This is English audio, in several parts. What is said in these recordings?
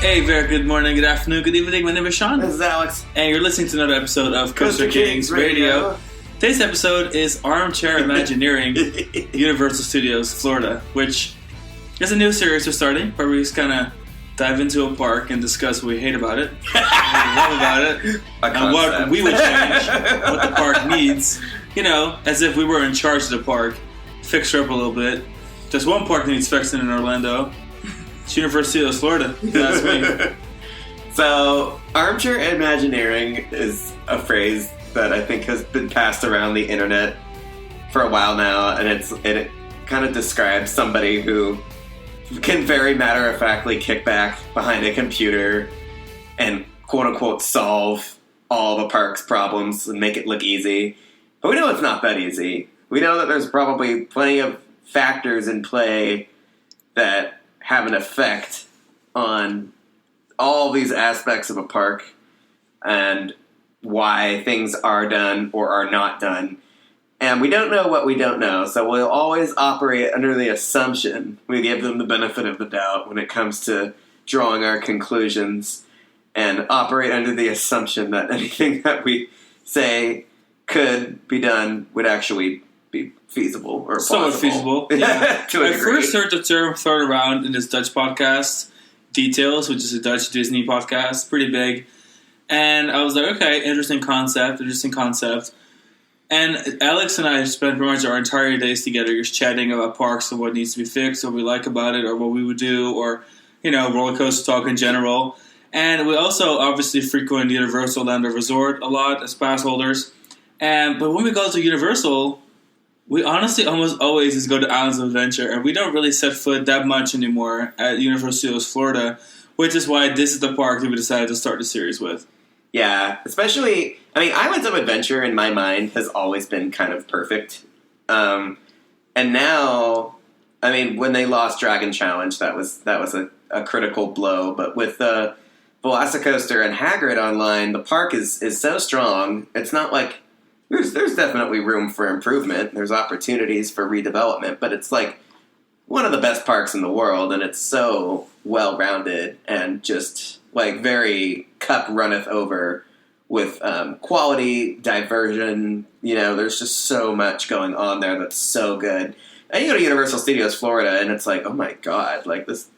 Hey, very good morning, good afternoon, good evening. My name is Sean. This is Alex. And you're listening to another episode of Coaster Kings Radio. Today's episode is Armchair Imagineering, Universal Studios, Florida, which is a new series we're starting, where we just kind of dive into a park and discuss what we hate about it, what we love about it, and what we would change, what the park needs. You know, as if we were in charge of the park. Fix her up a little bit. Just one park needs fixing in Orlando. It's Universal Studios, Florida. That's me. So, Armchair Imagineering is a phrase that I think has been passed around the internet for a while now, and it kind of describes somebody who can very matter-of-factly kick back behind a computer and quote-unquote solve all the park's problems and make it look easy. But we know it's not that easy. We know that there's probably plenty of factors in play that have an effect on all these aspects of a park and why things are done or are not done. And we don't know what we don't know, so we'll always operate under the assumption. We give them the benefit of the doubt when it comes to drawing our conclusions and operate under the assumption that anything that we say could be done would actually be feasible or possible. Somewhat feasible, yeah. I first heard the term thrown around in this Dutch podcast, Details, which is a Dutch Disney podcast, pretty big. And I was like, okay, interesting concept. And Alex and I spent pretty much our entire days together just chatting about parks and what needs to be fixed, what we like about it, or what we would do, or, you know, roller coaster talk in general. And we also obviously frequent Universal Land Resort a lot as pass holders. But when we go to Universal, we honestly almost always just go to Islands of Adventure, and we don't really set foot that much anymore at Universal Studios Florida, which is why this is the park that we decided to start the series with. Yeah, especially, I mean, Islands of Adventure in my mind has always been kind of perfect. And now, I mean, when they lost Dragon Challenge, that was a critical blow. But with the Velocicoaster and Hagrid online, the park is so strong. It's not like there's definitely room for improvement. There's opportunities for redevelopment, but it's like one of the best parks in the world, and it's so well-rounded and just like very cup runneth over with quality, diversion. You know, there's just so much going on there that's so good. And you go to Universal Studios Florida, and it's like, oh my god, like this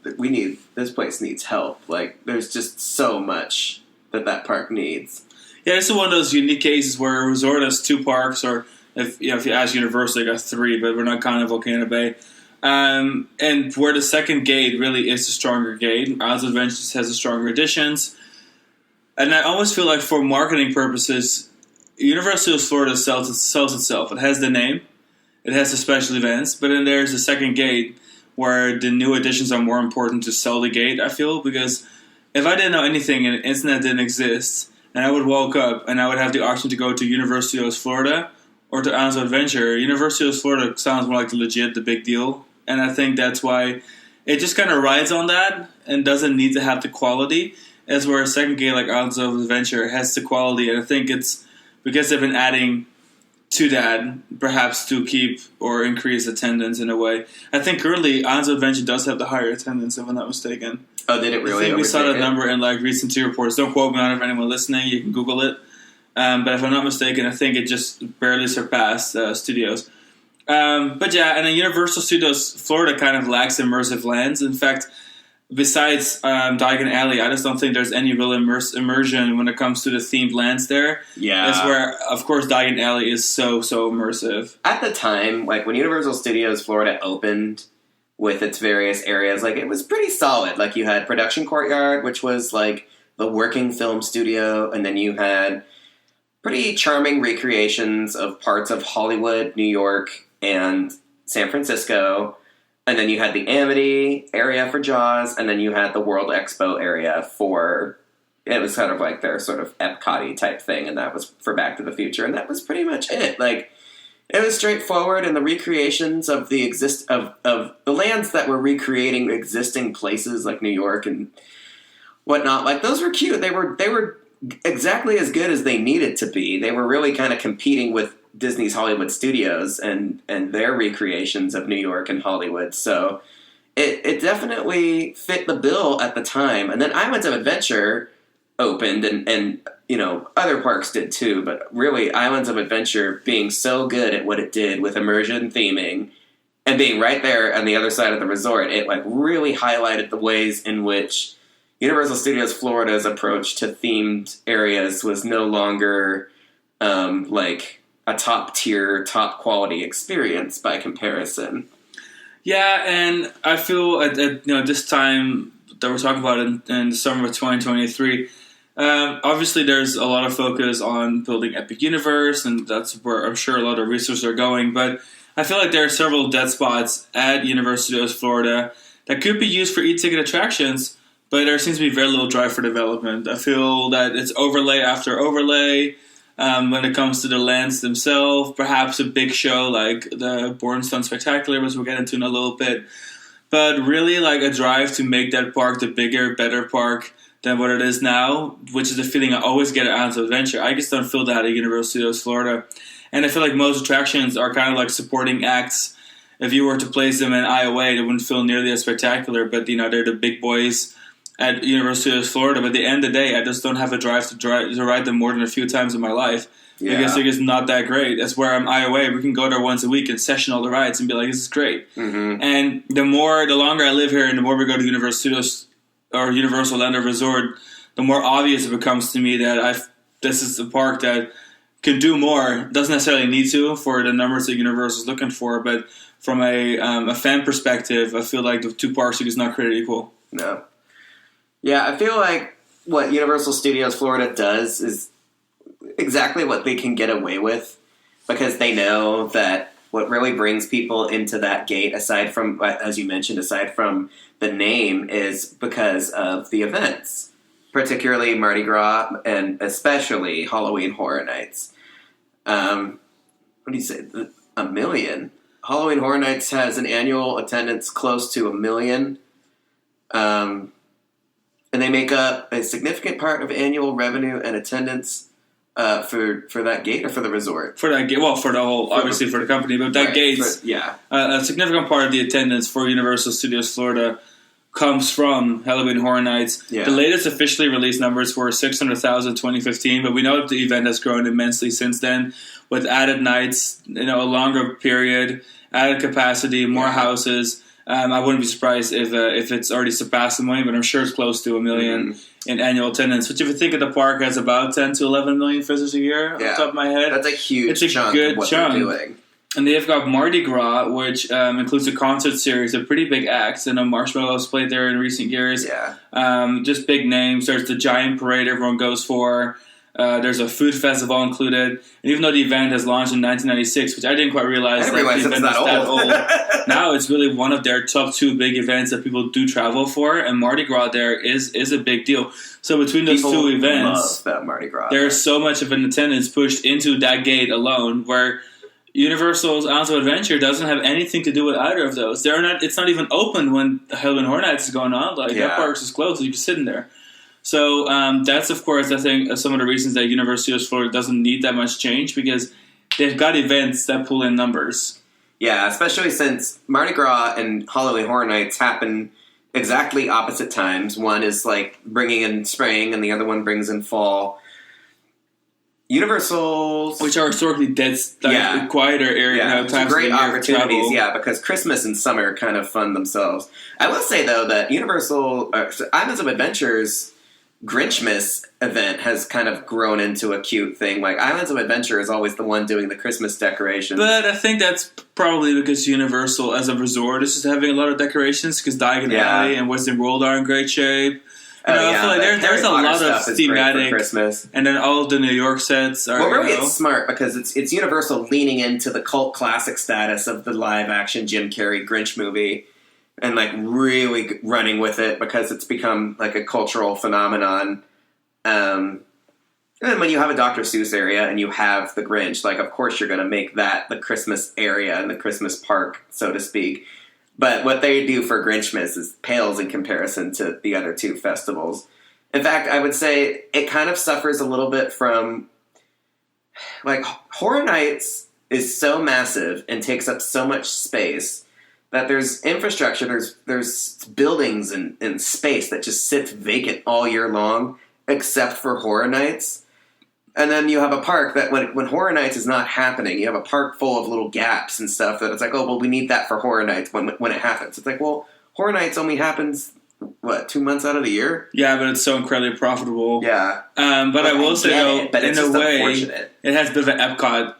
place needs help. Like, there's just so much that park needs. Yeah, this is one of those unique cases where a resort has two parks, or if you ask Universal, they got three, but we're not counting Volcano Bay. And where the second gate really is the stronger gate. Islands of Adventure has the stronger additions. And I almost feel like for marketing purposes, Universal Studios Florida sells itself. It has the name, it has the special events, but then there's the second gate where the new additions are more important to sell the gate, I feel, because if I didn't know anything and the internet didn't exist, and I would walk up and I would have the option to go to Universal Studios Florida or to Islands of Adventure, Universal Studios Florida sounds more like the big deal. And I think that's why it just kind of rides on that and doesn't need to have the quality, as where a second gate like Islands of Adventure has the quality. And I think it's because they've been adding to that, perhaps to keep or increase attendance in a way. I think currently Islands of Adventure does have the higher attendance, if I'm not mistaken. Oh, did it really? I think we saw that number in like recent two reports. Don't quote me on it, if anyone listening. You can Google it. But if I'm not mistaken, I think it just barely surpassed Studios. But yeah, and then Universal Studios Florida kind of lacks immersive lands. In fact, besides Diagon Alley, I just don't think there's any real immersion when it comes to the themed lands there. Yeah. That's where, of course, Diagon Alley is so immersive. At the time, like when Universal Studios Florida opened with its various areas, like it was pretty solid. Like you had Production Courtyard, which was like the working film studio, and then you had pretty charming recreations of parts of Hollywood, New York, and San Francisco. And then you had the Amity area for Jaws, and then you had the World Expo area for, it was kind of like their sort of Epcot-y type thing, and that was for Back to the Future, and that was pretty much it. Like, it was straightforward, and the recreations of the of the lands that were recreating existing places like New York and whatnot, like those were cute. They were exactly as good as they needed to be. They were really kind of competing with Disney's Hollywood Studios and their recreations of New York and Hollywood. So it definitely fit the bill at the time. And then Islands of Adventure opened, and other parks did too, but really Islands of Adventure being so good at what it did with immersion theming and being right there on the other side of the resort, it like really highlighted the ways in which Universal Studios Florida's approach to themed areas was no longer like a top tier, top quality experience by comparison. Yeah, and I feel at this time that we're talking about in the summer of 2023, obviously there's a lot of focus on building Epic Universe, and that's where I'm sure a lot of resources are going. But I feel like there are several dead spots at Universal Studios Florida that could be used for e-ticket attractions, but there seems to be very little drive for development. I feel that it's overlay after overlay. When it comes to the lands themselves, perhaps a big show like the Bornstone Spectacular, which we'll get into in a little bit. But really like a drive to make that park the bigger, better park than what it is now, which is the feeling I always get at Islands of Adventure. I just don't feel that at Universal Studios Florida. And I feel like most attractions are kind of like supporting acts. If you were to place them in IOA, they wouldn't feel nearly as spectacular, but they're the big boys at Universal Studios Florida, but at the end of the day, I just don't have a drive to ride them more than a few times in my life. Yeah. Because they're just not that great. That's where I'm IOA. We can go there once a week and session all the rides and be like, this is great. Mm-hmm. And the longer I live here and the more we go to Universal Studios or Universal Orlando Resort, the more obvious it becomes to me that this is a park that can do more. Doesn't necessarily need to for the numbers that Universal is looking for, but from a fan perspective, I feel like the two parks are just not created equal. No. Yeah, I feel like what Universal Studios Florida does is exactly what they can get away with, because they know that what really brings people into that gate, aside from, as you mentioned, aside from the name, is because of the events, particularly Mardi Gras and especially Halloween Horror Nights. What do you say? 1 million. Halloween Horror Nights has an annual attendance close to 1 million. And they make up a significant part of annual revenue and attendance for that gate or for the resort? For that gate, well, for the whole, obviously for the company, but that gate's a significant part of the attendance for Universal Studios Florida comes from Halloween Horror Nights. Yeah. The latest officially released numbers were 600,000 in 2015, but we know that the event has grown immensely since then, with added nights, a longer period, added capacity, more houses. I wouldn't be surprised if it's already surpassed 1 million, but I'm sure it's close to 1 million in annual attendance. Which, if you think of the park, has about 10 to 11 million visitors a year off the top of my head. That's a huge chunk good of what chunk. they're doing. And they've got Mardi Gras, which includes a concert series of pretty big acts. I know Marshmallow's played there in recent years. Yeah. Just big names. There's the giant parade everyone goes for. There's a food festival included. And even though the event has launched in 1996, which I didn't quite realize, the event was that old. Now it's really one of their top 2 big events that people do travel for, and Mardi Gras there is a big deal. So between those people 2 events, love that Mardi Gras. There's so much of an attendance pushed into that gate alone, where Universal's Islands of Adventure doesn't have anything to do with either of those. It's not even open when Halloween Horror Nights is going on. That park's is closed, so you're just sitting there. So that's, of course, I think some of the reasons that Universal Studios Florida doesn't need that much change, because they've got events that pull in numbers. Yeah, especially since Mardi Gras and Halloween Horror Nights happen exactly opposite times. One is like bringing in spring, and the other one brings in fall. Universal's, which are historically dead, quieter area, times great opportunities. Travel. Because Christmas and summer kind of fund themselves. I will say though that Universal Islands of Adventure's Grinchmas event has kind of grown into a cute thing. Like, Islands of Adventure is always the one doing the Christmas decorations. But I think that's probably because Universal, as a resort, is just having a lot of decorations, because Diagon Alley and Western World are in great shape. I feel like there's a lot of thematic Christmas. And then all of the New York sets are... Well, really, it's smart, because it's Universal leaning into the cult classic status of the live-action Jim Carrey Grinch movie, and like really running with it, because it's become like a cultural phenomenon. And then when you have a Dr. Seuss area and you have the Grinch, like, of course you're going to make that the Christmas area and the Christmas park, so to speak. But what they do for Grinchmas is pales in comparison to the other 2 festivals. In fact, I would say it kind of suffers a little bit from, like, Horror Nights is so massive and takes up so much space that there's infrastructure, there's buildings and space that just sits vacant all year long, except for Horror Nights. And then you have a park that when Horror Nights is not happening, you have a park full of little gaps and stuff that it's like, oh, well, we need that for Horror Nights when it happens. It's like, well, Horror Nights only happens, 2 months out of the year? Yeah, but it's so incredibly profitable. Yeah. But I will say, though, in a way, unfortunate. It has a bit of an Epcot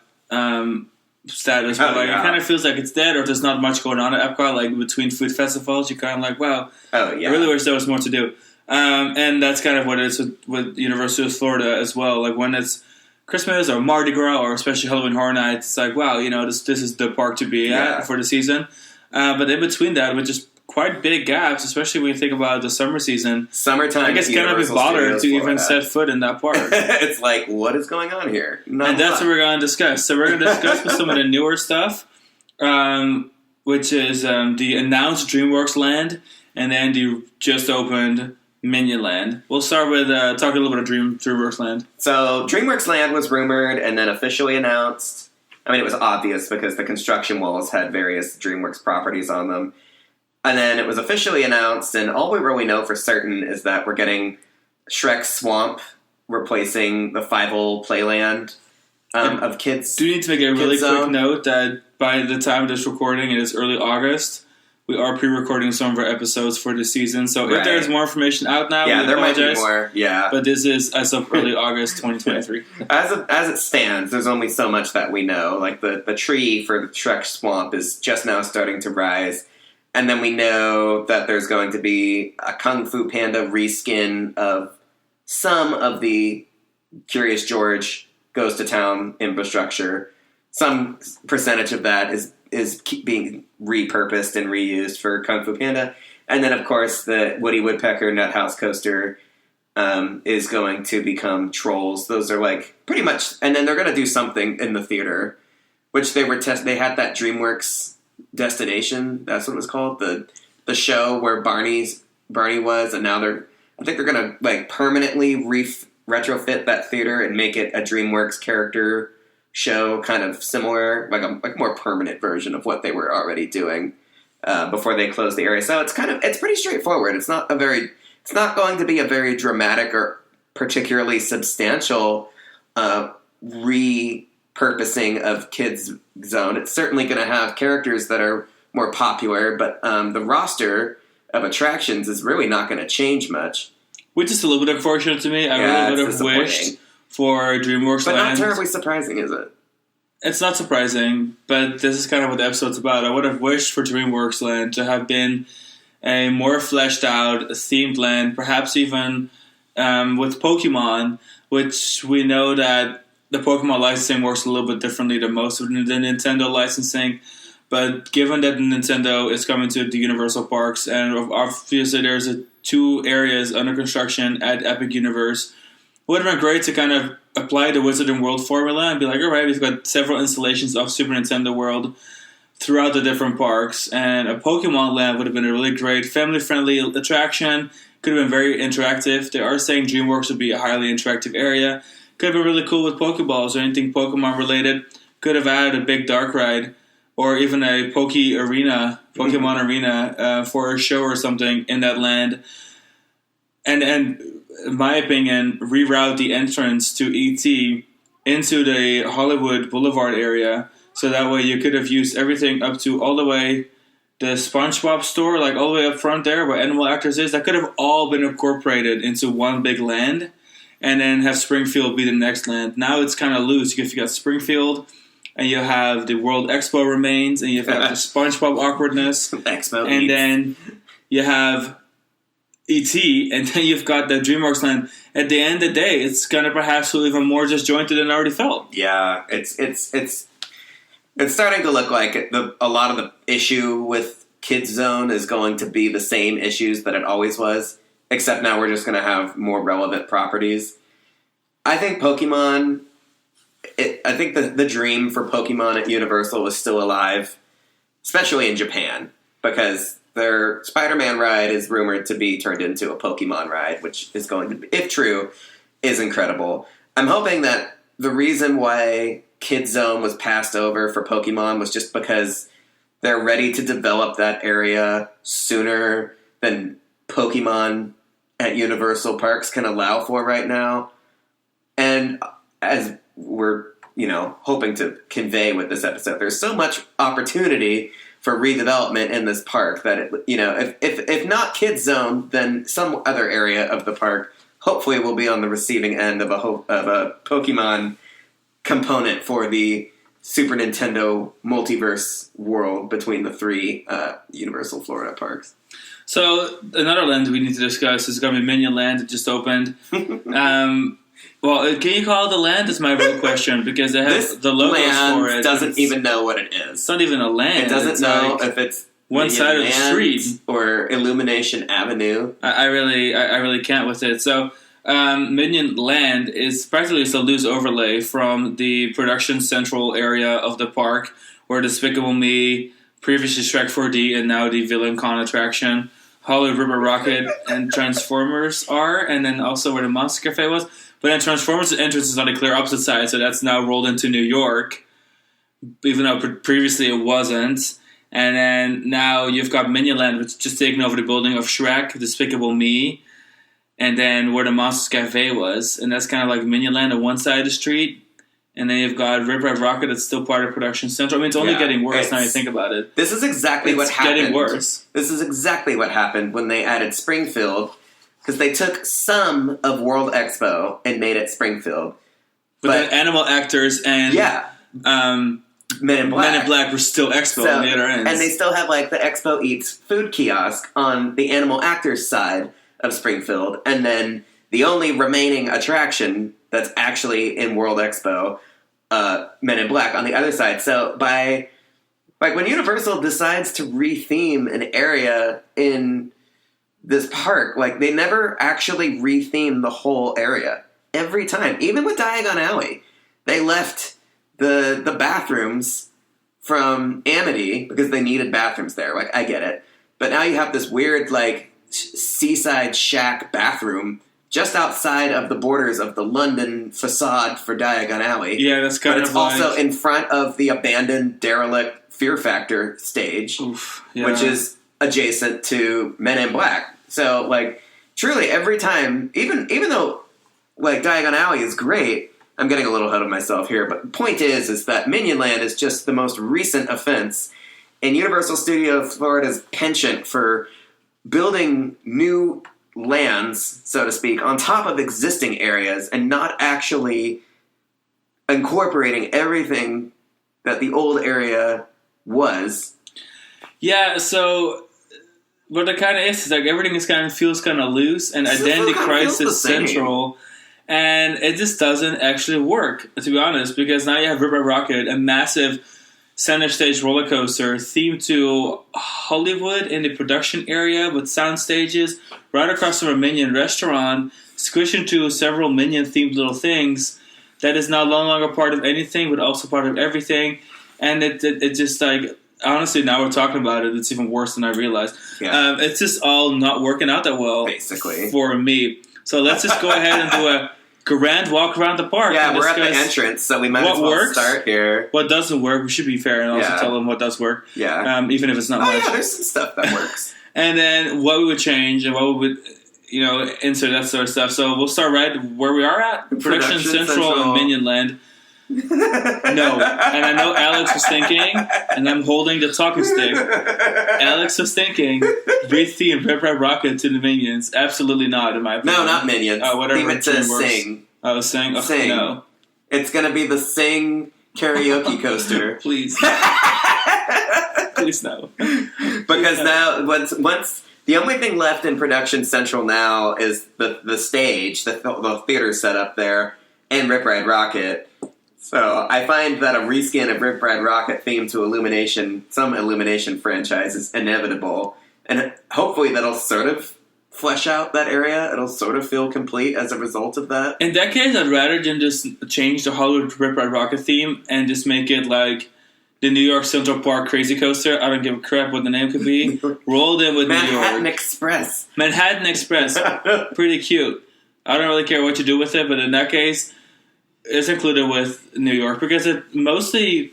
status. But it kind of feels like it's dead, or there's not much going on at Epcot. Like, between food festivals, you're kind of like, wow, I really wish there was more to do. And that's kind of what it is with University of Florida as well. Like, when it's Christmas or Mardi Gras or especially Halloween Horror Nights, it's like, wow, this is the park to be at for the season. But in between that, with just quite big gaps, especially when you think about the summer season. Summertime. I guess cannot be bothered to even set foot in that park. It's like, what is going on here? And that's what we're going to discuss. So we're going to discuss with some of the newer stuff, which is the announced DreamWorks Land and then the just opened Minion Land. We'll start with talking a little bit of DreamWorks Land. So DreamWorks Land was rumored and then officially announced. I mean, it was obvious because the construction walls had various DreamWorks properties on them. And then it was officially announced, and all we really know for certain is that we're getting Shrek's Swamp replacing the Fievel Playland of kids. Do you need to make a really quick note that by the time of this recording, it is early August. We are pre-recording some of our episodes for the season, so if there's more information out now, there might be more. Yeah, but this is as of early August 2023. As it stands, there's only so much that we know. Like the tree for the Shrek Swamp is just now starting to rise. And then we know that there's going to be a Kung Fu Panda reskin of some of the Curious George Goes to Town infrastructure. Some percentage of that is being repurposed and reused for Kung Fu Panda. And then, of course, the Woody Woodpecker Nuthouse Coaster is going to become Trolls. Those are like pretty much... And then they're going to do something in the theater, which they had that DreamWorks... Destination, that's what it was called, the show where Barney was, and now I think they're gonna like permanently retrofit that theater and make it a DreamWorks character show, kind of similar, like a more permanent version of what they were already doing before they closed the area. So it's pretty straightforward. It's not going to be a very dramatic or particularly substantial repurposing of Kids Zone. It's certainly going to have characters that are more popular, but the roster of attractions is really not going to change much. Which is a little bit unfortunate to me. I really would have wished for DreamWorks Land. But not terribly surprising, is it? It's not surprising, but this is kind of what the episode's about. I would have wished for DreamWorks Land to have been a more fleshed out, themed land, perhaps even with Pokemon, which we know that the Pokemon licensing works a little bit differently than most of the Nintendo licensing, but given that Nintendo is coming to the Universal Parks, and obviously there's 2 areas under construction at Epic Universe, it would have been great to kind of apply the Wizarding World formula and be like, all right, we've got several installations of Super Nintendo World throughout the different parks, and a Pokemon Land would have been a really great family-friendly attraction, could have been very interactive. They are saying DreamWorks would be a highly interactive area. Could have been really cool with Pokeballs or anything Pokemon related. Could have added a big dark ride or even a Pokemon Arena for a show or something in that land. And in my opinion, reroute the entrance to E.T. into the Hollywood Boulevard area so that way you could have used everything up to all the way the SpongeBob store, like all the way up front there where Animal Actors is. That could have all been incorporated into one big land. And then have Springfield be the next land. Now it's kind of loose. You got Springfield, and you have the World Expo remains, and you've got the SpongeBob awkwardness. Expo. And then you have E.T., and then you've got the DreamWorks Land. At the end of the day, it's going to perhaps feel even more disjointed than I already felt. Yeah, it's starting to look like a lot of the issue with Kids Zone is going to be the same issues that it always was. Except now we're just going to have more relevant properties. I think Pokemon... I think the dream for Pokemon at Universal was still alive. Especially in Japan. Because their Spider-Man ride is rumored to be turned into a Pokemon ride. Which is going to be, if true, is incredible. I'm hoping that the reason why Kid Zone was passed over for Pokemon was just because they're ready to develop that area sooner than Pokemon at Universal Parks can allow for right now. And as we're, hoping to convey with this episode, there's so much opportunity for redevelopment in this park that, if not Kids Zone, then some other area of the park hopefully will be on the receiving end of a Pokemon component for the Super Nintendo multiverse world between the three Universal Florida parks. So another land we need to discuss is going to be Minion Land. It just opened. Well, can you call it the land? Is my real question, because they have the logos for it. Doesn't even know what it is. It's not even a land. It doesn't know if it's one side of the street or Illumination Avenue. I really can't with it. So Minion Land is practically a loose overlay from the production central area of the park, where Despicable Me, previously Shrek 4D, and now the Villain Con attraction, Hollywood River Rocket, and Transformers are, and then also where the Monster Cafe was. But then Transformers' entrance is on the clear opposite side, so that's now rolled into New York, even though previously it wasn't. And then now you've got Minion Land, which is just taking over the building of Shrek, Despicable Me, and then where the Monsters Cafe was. And that's kind of like Minion Land on one side of the street. And then you've got Rip Ride Rocket that's still part of Production Central. I mean, it's only getting worse now you think about it. This is exactly what happened. It's getting worse. This is exactly what happened when they added Springfield, because they took some of World Expo and made it Springfield. But the animal actors and Men in Black were still Expo on the other end. And they still have like the Expo Eats food kiosk on the animal actors side of Springfield. And then the only remaining attraction that's actually in World Expo, Men in Black, on the other side. So when Universal decides to retheme an area in this park, they never actually retheme the whole area. Every time. Even with Diagon Alley, they left the bathrooms from Amity because they needed bathrooms there. I get it. But now you have this weird, seaside shack bathroom just outside of the borders of the London facade for Diagon Alley. Yeah, that's kind of But it's also in front of the abandoned, derelict Fear Factor stage, which is adjacent to Men in Black. So, truly, every time, even though, Diagon Alley is great, I'm getting a little ahead of myself here, but the point is that Minion Land is just the most recent offense in Universal Studios Florida's penchant for building new lands, so to speak, on top of existing areas and not actually incorporating everything that the old area was. Yeah, so what it kind of is everything is feels kind of loose, and Identity Crisis Central, and it just doesn't actually work, to be honest, because now you have Rip Ride Rocket, a massive center stage roller coaster themed to Hollywood in the production area with sound stages right across from a Minion restaurant, squished into several Minion themed little things that is now no longer part of anything but also part of everything. And it just honestly, now we're talking about it, it's even worse than I realized. Yeah. It's just all not working out that well, basically, for me. So let's just go ahead and do a grand walk around the park. Yeah, we're at the entrance, so we might as well start here. What doesn't work, we should be fair and also tell them what does work. Yeah. Even if it's not much. Yeah, there's some stuff that works. And then what we would change and what we would, insert that sort of stuff. So we'll start right where we are at. Production Central and Minion Land. No. And I know Alex was thinking, and I'm holding the talking stick. Alex was thinking, retheme Rip Ride Rocket to the Minions. Absolutely not, in my opinion. No, not Minions. Whatever. Theme it to Sing. Oh, Sing? Sing. No. It's going to be the Sing karaoke coaster. Please. Please no. Because now, once the only thing left in Production Central now is the stage, the theater set up there, and Rip Ride Rocket. So I find that a reskin of Rip Ride Rocket themed to some Illumination franchise is inevitable. And hopefully that'll sort of flesh out that area. It'll sort of feel complete as a result of that. In that case, I'd rather than just change the Hollywood Rip Ride Rocket theme and just make it like the New York Central Park Crazy Coaster. I don't give a crap what the name could be. Rolled in with New York. Manhattan Express. Manhattan Express. Pretty cute. I don't really care what you do with it, but in that case, it's included with New York because it mostly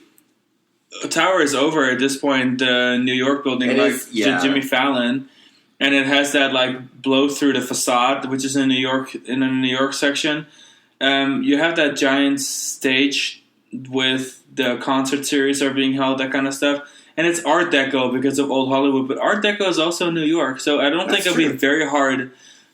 tower is over at this point. The New York building, It like is, yeah. Jimmy Fallon, and it has that like blow through the facade, which is in New York in the New York section. You have that giant stage with the concert series are being held, that kind of stuff. And it's Art Deco because of Old Hollywood, but Art Deco is also New York, so I don't think it'll be very hard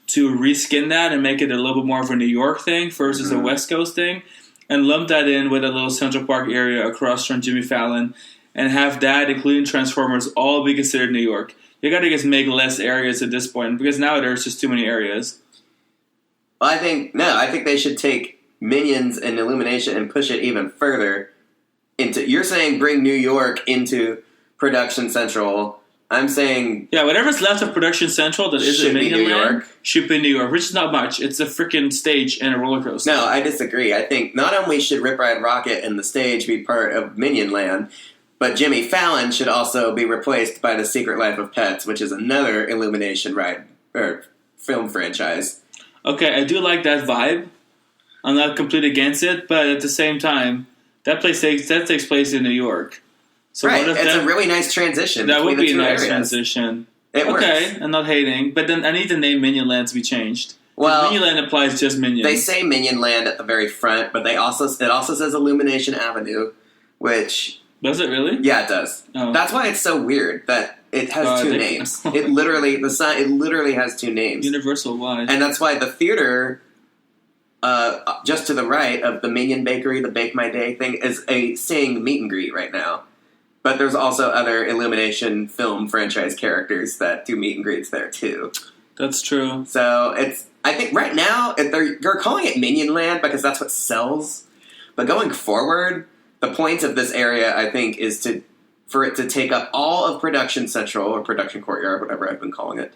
to reskin that and make it a little bit more of a New York thing versus a West Coast thing, and lump that in with a little Central Park area across from Jimmy Fallon, and have that, including Transformers, all be considered New York. You got to just make less areas at this point because now there's just too many areas. Well, I think they should take Minions and Illumination and push it even further into. You're saying bring New York into Production Central. I'm saying whatever's left of Production Central that isn't Minion Land should be New York, which is not much. It's a freaking stage and a roller coaster. No, I disagree. I think not only should Rip Ride Rockit and the stage be part of Minion Land, but Jimmy Fallon should also be replaced by The Secret Life of Pets, which is another Illumination ride or film franchise. Okay, I do like that vibe. I'm not completely against it, but at the same time, that takes place in New York. So right, it's a really nice transition. That would be a nice areas. Transition. It works. Okay, I'm not hating, but then I need the name Minion Land to be changed. Well, Minion Land applies just Minions. They say Minion Land at the very front, but it also says Illumination Avenue, which does it really? Yeah, it does. Oh. That's why it's so weird that it has two names. It literally has two names. Universal wide, and that's why the theater. Just to the right of the Minion Bakery, the Bake My Day thing, is a Sing meet and greet right now. But there's also other Illumination film franchise characters that do meet and greets there too. That's true. So I think right now they're calling it Minion Land because that's what sells. But going forward, the point of this area, I think, is for it to take up all of Production Central or Production Courtyard, whatever I've been calling it,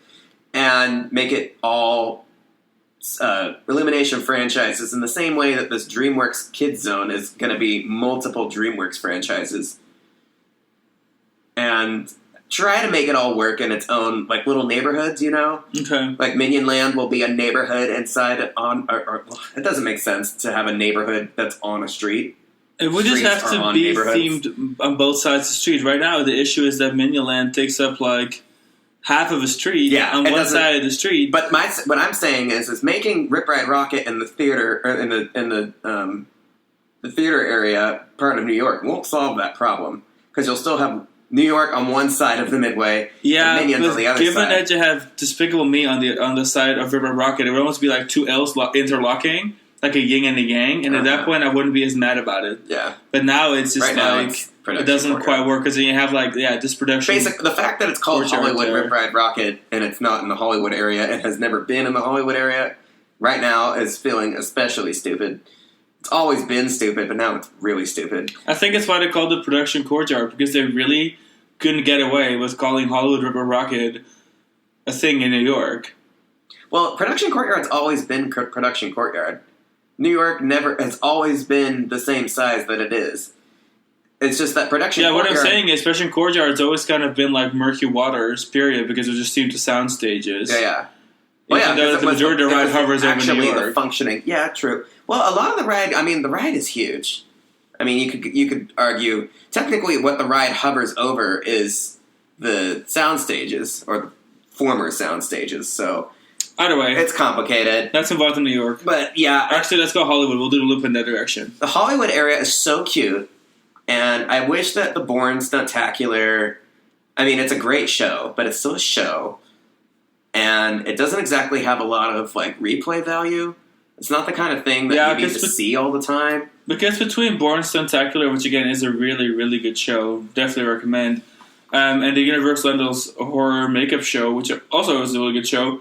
and make it all Illumination franchises in the same way that this DreamWorks Kids Zone is going to be multiple DreamWorks franchises. And try to make it all work in its own, like, little neighborhoods, you know? Okay. Like, Minion Land will be a neighborhood inside or it doesn't make sense to have a neighborhood that's on a street. It would just have to be themed on both sides of the street. Right now, the issue is that Minion Land takes up, like, half of a street on one side of the street. But what I'm saying is making Rip Ride Rockit in the theater, or in the theater area part of New York won't solve that problem. Because you'll still have New York on one side of the Midway, and Minions on the other side. Given that you have Despicable Me on the side of Rip Ride Rockit, it would almost be like two L's interlocking, like a yin and a yang. And at that point, I wouldn't be as mad about it. Yeah. But now it's just it doesn't quite work because then you have this production. Basically, the fact that it's called Hollywood Rip Ride Rockit and it's not in the Hollywood area and has never been in the Hollywood area right now is feeling especially stupid. It's always been stupid, but now it's really stupid. I think it's why they called it Production Courtyard, because they really couldn't get away with calling Hollywood Rip Ride Rockit a thing in New York. Well, Production Courtyard's always been Production Courtyard. New York has always been the same size that it is. It's just that Production Courtyard... Yeah, what I'm saying is Production Courtyard's always kind of been like murky waters, period, because it just seemed to sound stages. Yeah. Well, yeah, the majority of the ride hovers over New York. The functioning. Yeah, true. Well, a lot of the ride, the ride is huge. I mean, you could argue, technically what the ride hovers over is the sound stages, or the former sound stages, so... Either way. It's complicated. That's involved in New York. But, yeah. Actually, let's go Hollywood. We'll do the loop in that direction. The Hollywood area is so cute, and I wish that the Bourne Stuntacular... it's a great show, but it's still a show, and it doesn't exactly have a lot of, replay value. It's not the kind of thing that you need to see all the time. Because between Bourne Stuntacular, which, again, is a really, really good show, definitely recommend, and the Universal Endless Horror Makeup Show, which also is a really good show,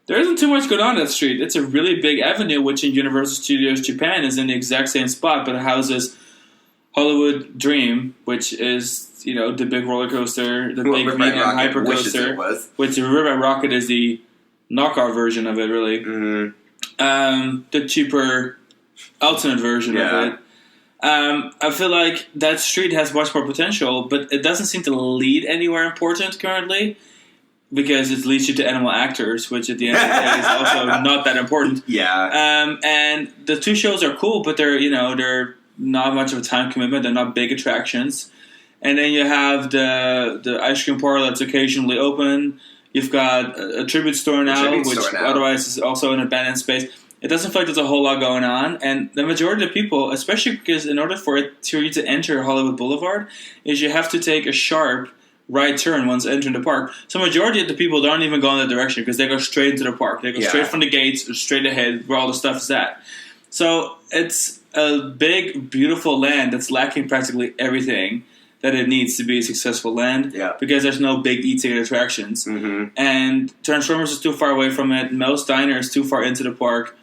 there isn't too much going on that street. It's a really big avenue, which in Universal Studios Japan is in the exact same spot, but it houses Hollywood Dream, which is, the big roller coaster, the big medium hyper coaster, which Rip Ride Rockit is the knockoff version of it, really. Mm-hmm. The cheaper alternate version of it. I feel like that street has much more potential, but it doesn't seem to lead anywhere important currently. Because it leads you to Animal Actors, which at the end of the day is also not that important. Yeah. And the two shows are cool, but they're not much of a time commitment. They're not big attractions. And then you have the ice cream parlor that's occasionally open. You've got a tribute store now, which otherwise is also an abandoned space. It doesn't feel like there's a whole lot going on. And the majority of people, especially because in order for you to enter Hollywood Boulevard, is you have to take a sharp right turn once entering the park. So majority of the people don't even go in that direction because they go straight into the park. They go straight from the gates or straight ahead where all the stuff is at. So it's a big, beautiful land that's lacking practically everything that it needs to be a successful land because there's no big e-ticket attractions. Mm-hmm. And Transformers is too far away from it. Mel's Diner is too far into the park.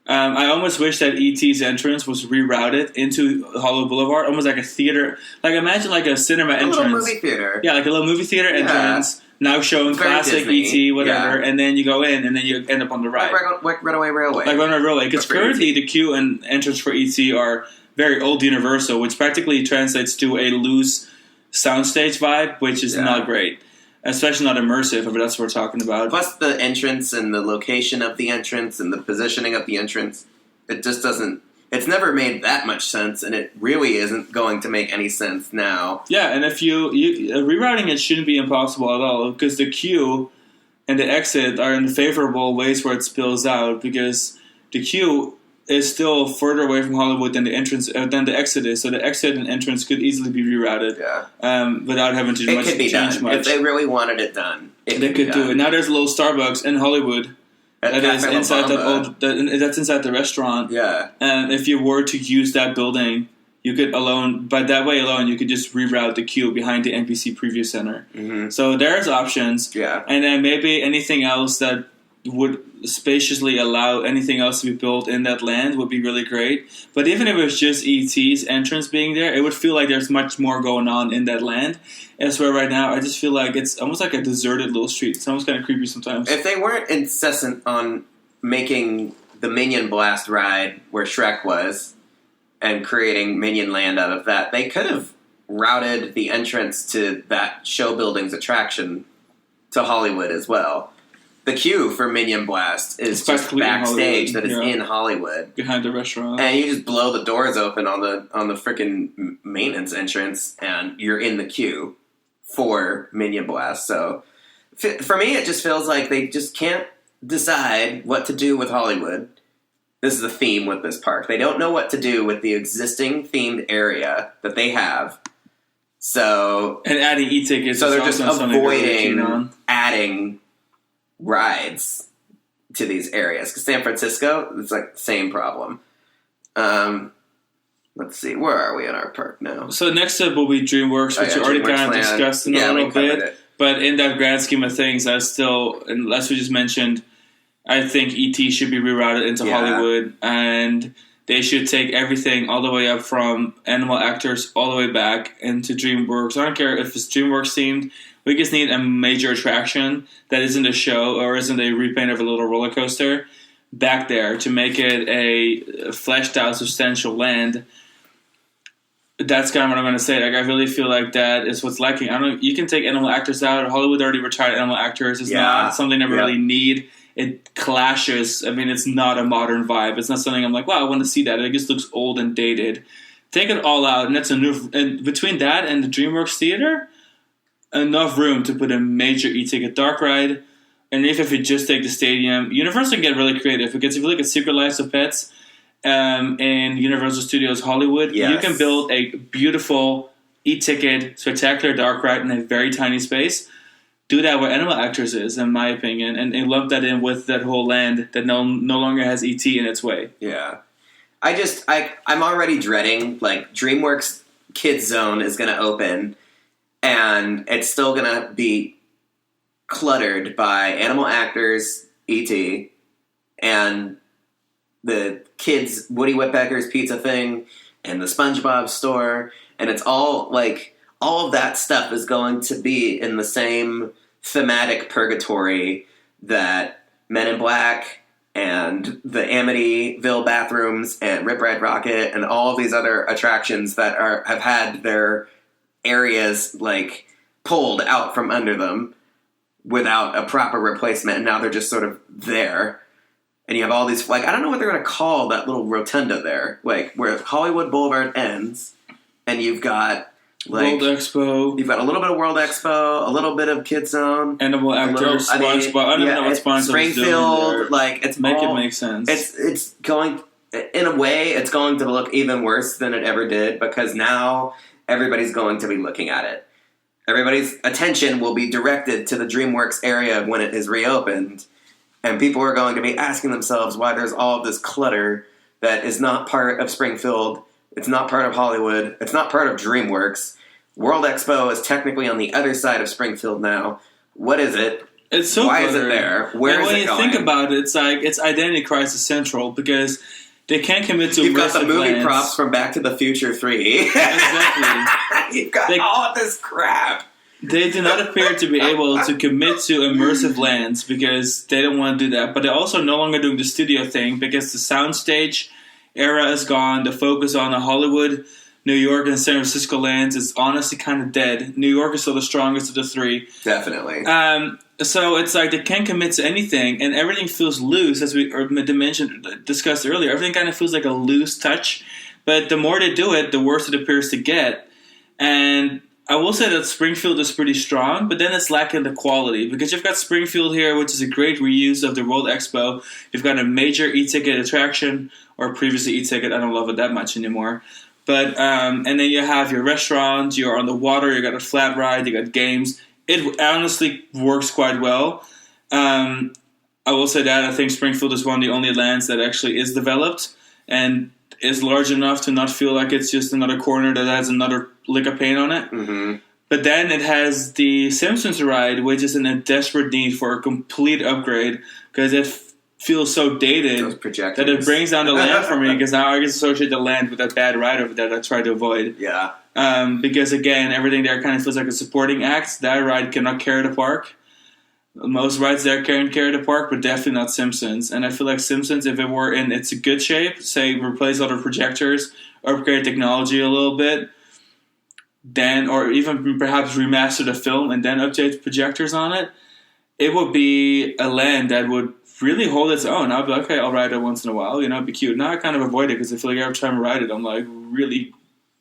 I almost wish that E.T.'s entrance was rerouted into Hollywood Boulevard, almost like a theater. Like, imagine like a cinema entrance. A little movie theater. Yeah, like a little movie theater entrance, now showing classic E.T., whatever, and then you go in, and then you end up on the right. Like Runaway Railway. Like Runaway Railway. Because currently the queue and entrance for E.T. are very old Universal, which practically translates to a loose soundstage vibe, which is not great. Especially not immersive, if that's what we're talking about. Plus the entrance and the location of the entrance and the positioning of the entrance, it just doesn't... It's never made that much sense, and it really isn't going to make any sense now. Yeah, and if you rerouting it shouldn't be impossible at all, because the queue and the exit are in favorable ways where it spills out, because the queue is still further away from Hollywood than the entrance than the exit is. So the exit and entrance could easily be rerouted without having to change much. If they really wanted it done, they could do it. Now there's a little Starbucks in Hollywood that is inside that's inside the restaurant. Yeah, and if you were to use that building, you could by that way alone, you could just reroute the queue behind the NBC Preview Center. Mm-hmm. So there's options. Yeah, and then maybe anything else that would spaciously allow anything else to be built in that land would be really great. But even if it was just E.T.'s entrance being there, it would feel like there's much more going on in that land. As where right now, I just feel like it's almost like a deserted little street. It's almost kind of creepy sometimes. If they weren't incessant on making the Minion Blast ride where Shrek was and creating Minion Land out of that, they could have routed the entrance to that show building's attraction to Hollywood as well. The queue for Minion Blast is just backstage that is in Hollywood. Behind the restaurant. And you just blow the doors open on the freaking maintenance entrance and you're in the queue for Minion Blast. So for me, it just feels like they just can't decide what to do with Hollywood. This is the theme with this park. They don't know what to do with the existing themed area that they have. So... And adding e-tickets. So they're just avoiding adding rides to these areas. Because San Francisco, it's like the same problem. Let's see, where are we in our park now? So next up will be DreamWorks, which we already kind of discussed in a little bit. But in that grand scheme of things, I still, unless we just mentioned, I think E.T. should be rerouted into Hollywood, and they should take everything all the way up from Animal Actors all the way back into DreamWorks. I don't care if it's DreamWorks themed. We just need a major attraction that isn't a show or isn't a repaint of a little roller coaster back there to make it a fleshed out, substantial land. That's kind of what I'm going to say. Like, I really feel like that is what's lacking. I don't know. You can take Animal Actors out. Hollywood already retired Animal Actors. It's not something I really need. It clashes. I mean, it's not a modern vibe. It's not something I'm like, wow, I want to see that. It just looks old and dated. Take it all out, and that's a new. And between that and the DreamWorks Theater, enough room to put a major e-ticket dark ride. And if you just take the stadium, Universal can get really creative, because if you look at Secret Lives of Pets in Universal Studios Hollywood, you can build a beautiful e-ticket spectacular dark ride in a very tiny space. Do that where Animal Actors is, in my opinion, and lump that in with that whole land that no longer has E.T. in its way. Yeah. I'm already dreading, like, DreamWorks Kids Zone is going to open, and it's still going to be cluttered by Animal Actors, E.T., and the kids' Woody Woodpecker's pizza thing, and the SpongeBob store, and it's all, like, all of that stuff is going to be in the same thematic purgatory that Men in Black and the Amityville bathrooms and Rip Ride Rocket and all of these other attractions that have had their areas, like, pulled out from under them without a proper replacement, and now they're just sort of there. And you have all these, like, I don't know what they're going to call that little rotunda there, like, where Hollywood Boulevard ends, and you've got World Expo. You've got a little bit of World Expo, a little bit of Kid Zone, Animal Actors, SpongeBob. I don't know what SpongeBob Springfield, is doing like it's make all, it make sense. It's going, in a way, it's going to look even worse than it ever did because now everybody's going to be looking at it. Everybody's attention will be directed to the DreamWorks area when it is reopened, and people are going to be asking themselves why there's all of this clutter that is not part of Springfield. It's not part of Hollywood. It's not part of DreamWorks. World Expo is technically on the other side of Springfield now. What is it? It's so Why cluttered. is it there? Where is it going? When you think about it, it's like it's Identity Crisis Central because they can't commit to You've got the movie lands. props from Back to the Future 3. Exactly. You've got all of this crap. They do not appear to be able to commit to immersive lands because they don't want to do that. But they're also no longer doing the studio thing because the soundstage era is gone. The focus on the Hollywood, New York, and San Francisco lands is honestly kind of dead. New York is still the strongest of the three. Definitely. So it's like they can't commit to anything, and everything feels loose, as we discussed earlier. Everything kind of feels like a loose touch. But the more they do it, the worse it appears to get. And I will say that Springfield is pretty strong, but then it's lacking the quality. Because you've got Springfield here, which is a great reuse of the World Expo. You've got a major e-ticket attraction, or previously e-ticket. I don't love it that much anymore. But and then you have your restaurants, you're on the water, you got a flat ride, you got games. It honestly works quite well. I will say that I think Springfield is one of the only lands that actually is developed and is large enough to not feel like it's just another corner that has another lick of paint on it. Mm-hmm. But then it has the Simpsons ride, which is in a desperate need for a complete upgrade because it feels so dated that it brings down the land for me because now I can associate the land with that bad ride over there that I try to avoid. Yeah. Because again, everything there kind of feels like a supporting act. That ride cannot carry the park. Most rides there can carry the park, but definitely not Simpsons. And I feel like Simpsons, if it were in its good shape, say replace all the projectors, upgrade technology a little bit, then, or even perhaps remaster the film and then update projectors on it, it would be a land that would really hold its own. I'd be like, okay, I'll ride it once in a while, it'd be cute. Now I kind of avoid it because I feel like every time I ride it, I'm like really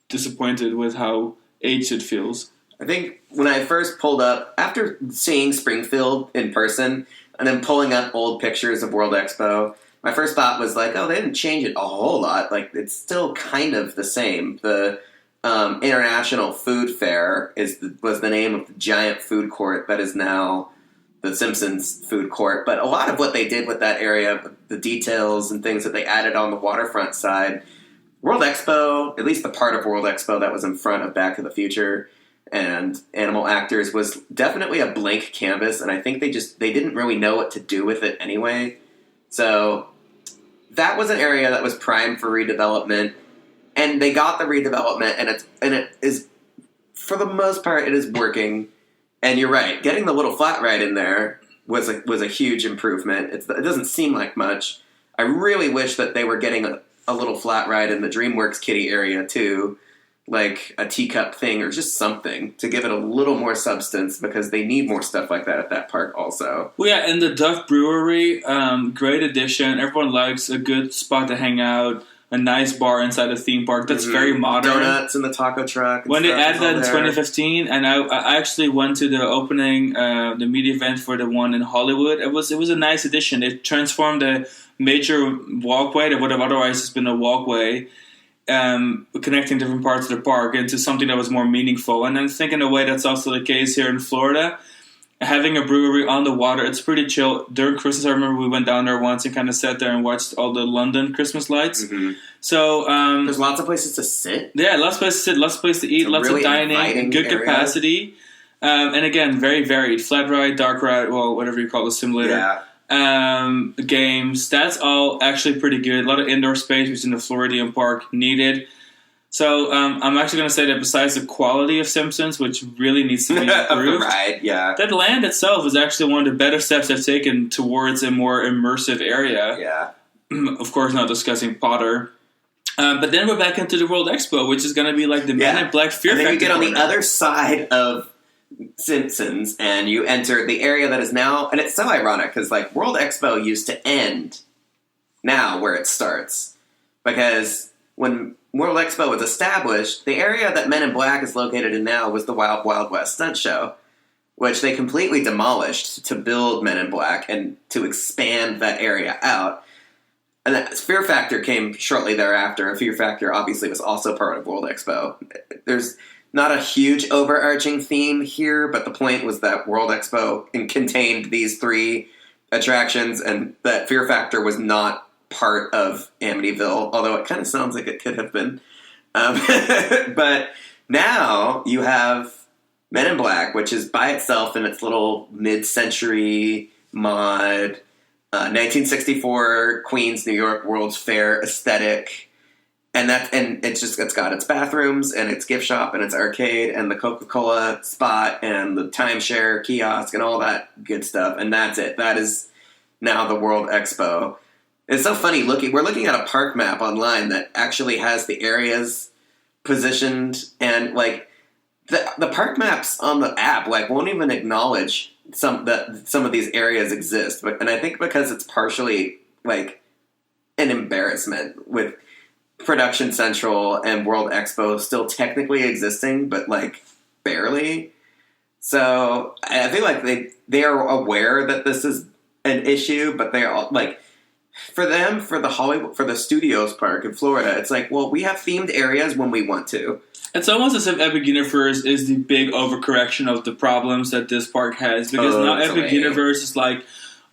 disappointed with how aged it feels. I think when I first pulled up, after seeing Springfield in person and then pulling up old pictures of World Expo, my first thought was like, oh, they didn't change it a whole lot. Like, it's still kind of the same. The International Food Fair was the name of the giant food court that is now the Simpsons food court. But a lot of what they did with that area, the details and things that they added on the waterfront side, World Expo, at least the part of World Expo that was in front of Back to the Future and Animal Actors, was definitely a blank canvas, and I think they didn't really know what to do with it anyway. So that was an area that was primed for redevelopment, and they got the redevelopment, and it is, for the most part, it is working. And you're right, getting the little flat ride in there was a huge improvement. It doesn't seem like much. I really wish that they were getting a little flat ride in the DreamWorks Kiddie area too, like a teacup thing or just something to give it a little more substance because they need more stuff like that at that park also. Well, yeah, and the Duff Brewery, great addition. Everyone likes a good spot to hang out, a nice bar inside a theme park. That's very modern. Donuts in the taco truck. When they added that in 2015, and I actually went to the opening, the media event for the one in Hollywood. It was a nice addition. It transformed a major walkway that would have otherwise just been a walkway, connecting different parts of the park into something that was more meaningful. And I think in a way that's also the case here in Florida. Having a brewery on the water, it's pretty chill. During Christmas, I remember we went down there once and kind of sat there and watched all the London Christmas lights. Mm-hmm. So there's lots of places to sit. Yeah, lots of places to sit, lots of places to eat, lots really of dining, good area. capacity. And again, very varied. Flat ride, dark ride, well, whatever you call the simulator. Yeah. Games, that's all actually pretty good. A lot of indoor space, which in the Floridian Park needed. So I'm actually going to say that besides the quality of Simpsons, which really needs to be improved, right, yeah. that land itself is actually one of the better steps they've taken towards a more immersive area. Yeah. Of course, not discussing Potter. But then we're back into the World Expo, which is going to be like the Men in Black Fear Factor. And then you get on corner. the other side of Simpsons, and you enter the area that is now, and it's so ironic, because like World Expo used to end now where it starts. Because when World Expo was established, the area that Men in Black is located in now was the Wild Wild West stunt show, which they completely demolished to build Men in Black and to expand that area out. And that Fear Factor came shortly thereafter, and Fear Factor obviously was also part of World Expo. There's not a huge overarching theme here, but the point was that World Expo contained these 3 attractions, and that Fear Factor was not part of Amityville, although it kind of sounds like it could have been. But now you have Men in Black, which is by itself in its little mid-century mod, 1964 Queens, New York World's Fair aesthetic, and it's got its bathrooms and its gift shop and its arcade and the Coca-Cola spot and the timeshare kiosk and all that good stuff, and that's it. That is now the World Expo. It's so funny we're looking at a park map online that actually has the areas positioned, and like the park maps on the app like won't even acknowledge some of these areas exist. And I think because it's partially like an embarrassment with Production Central and World Expo still technically existing, but like barely. So I feel like they are aware that this is an issue, but they are like, for them, for the Studios Park in Florida, it's like, well, we have themed areas when we want to. It's almost as if Epic Universe is the big overcorrection of the problems that this park has. Because now Epic Universe is like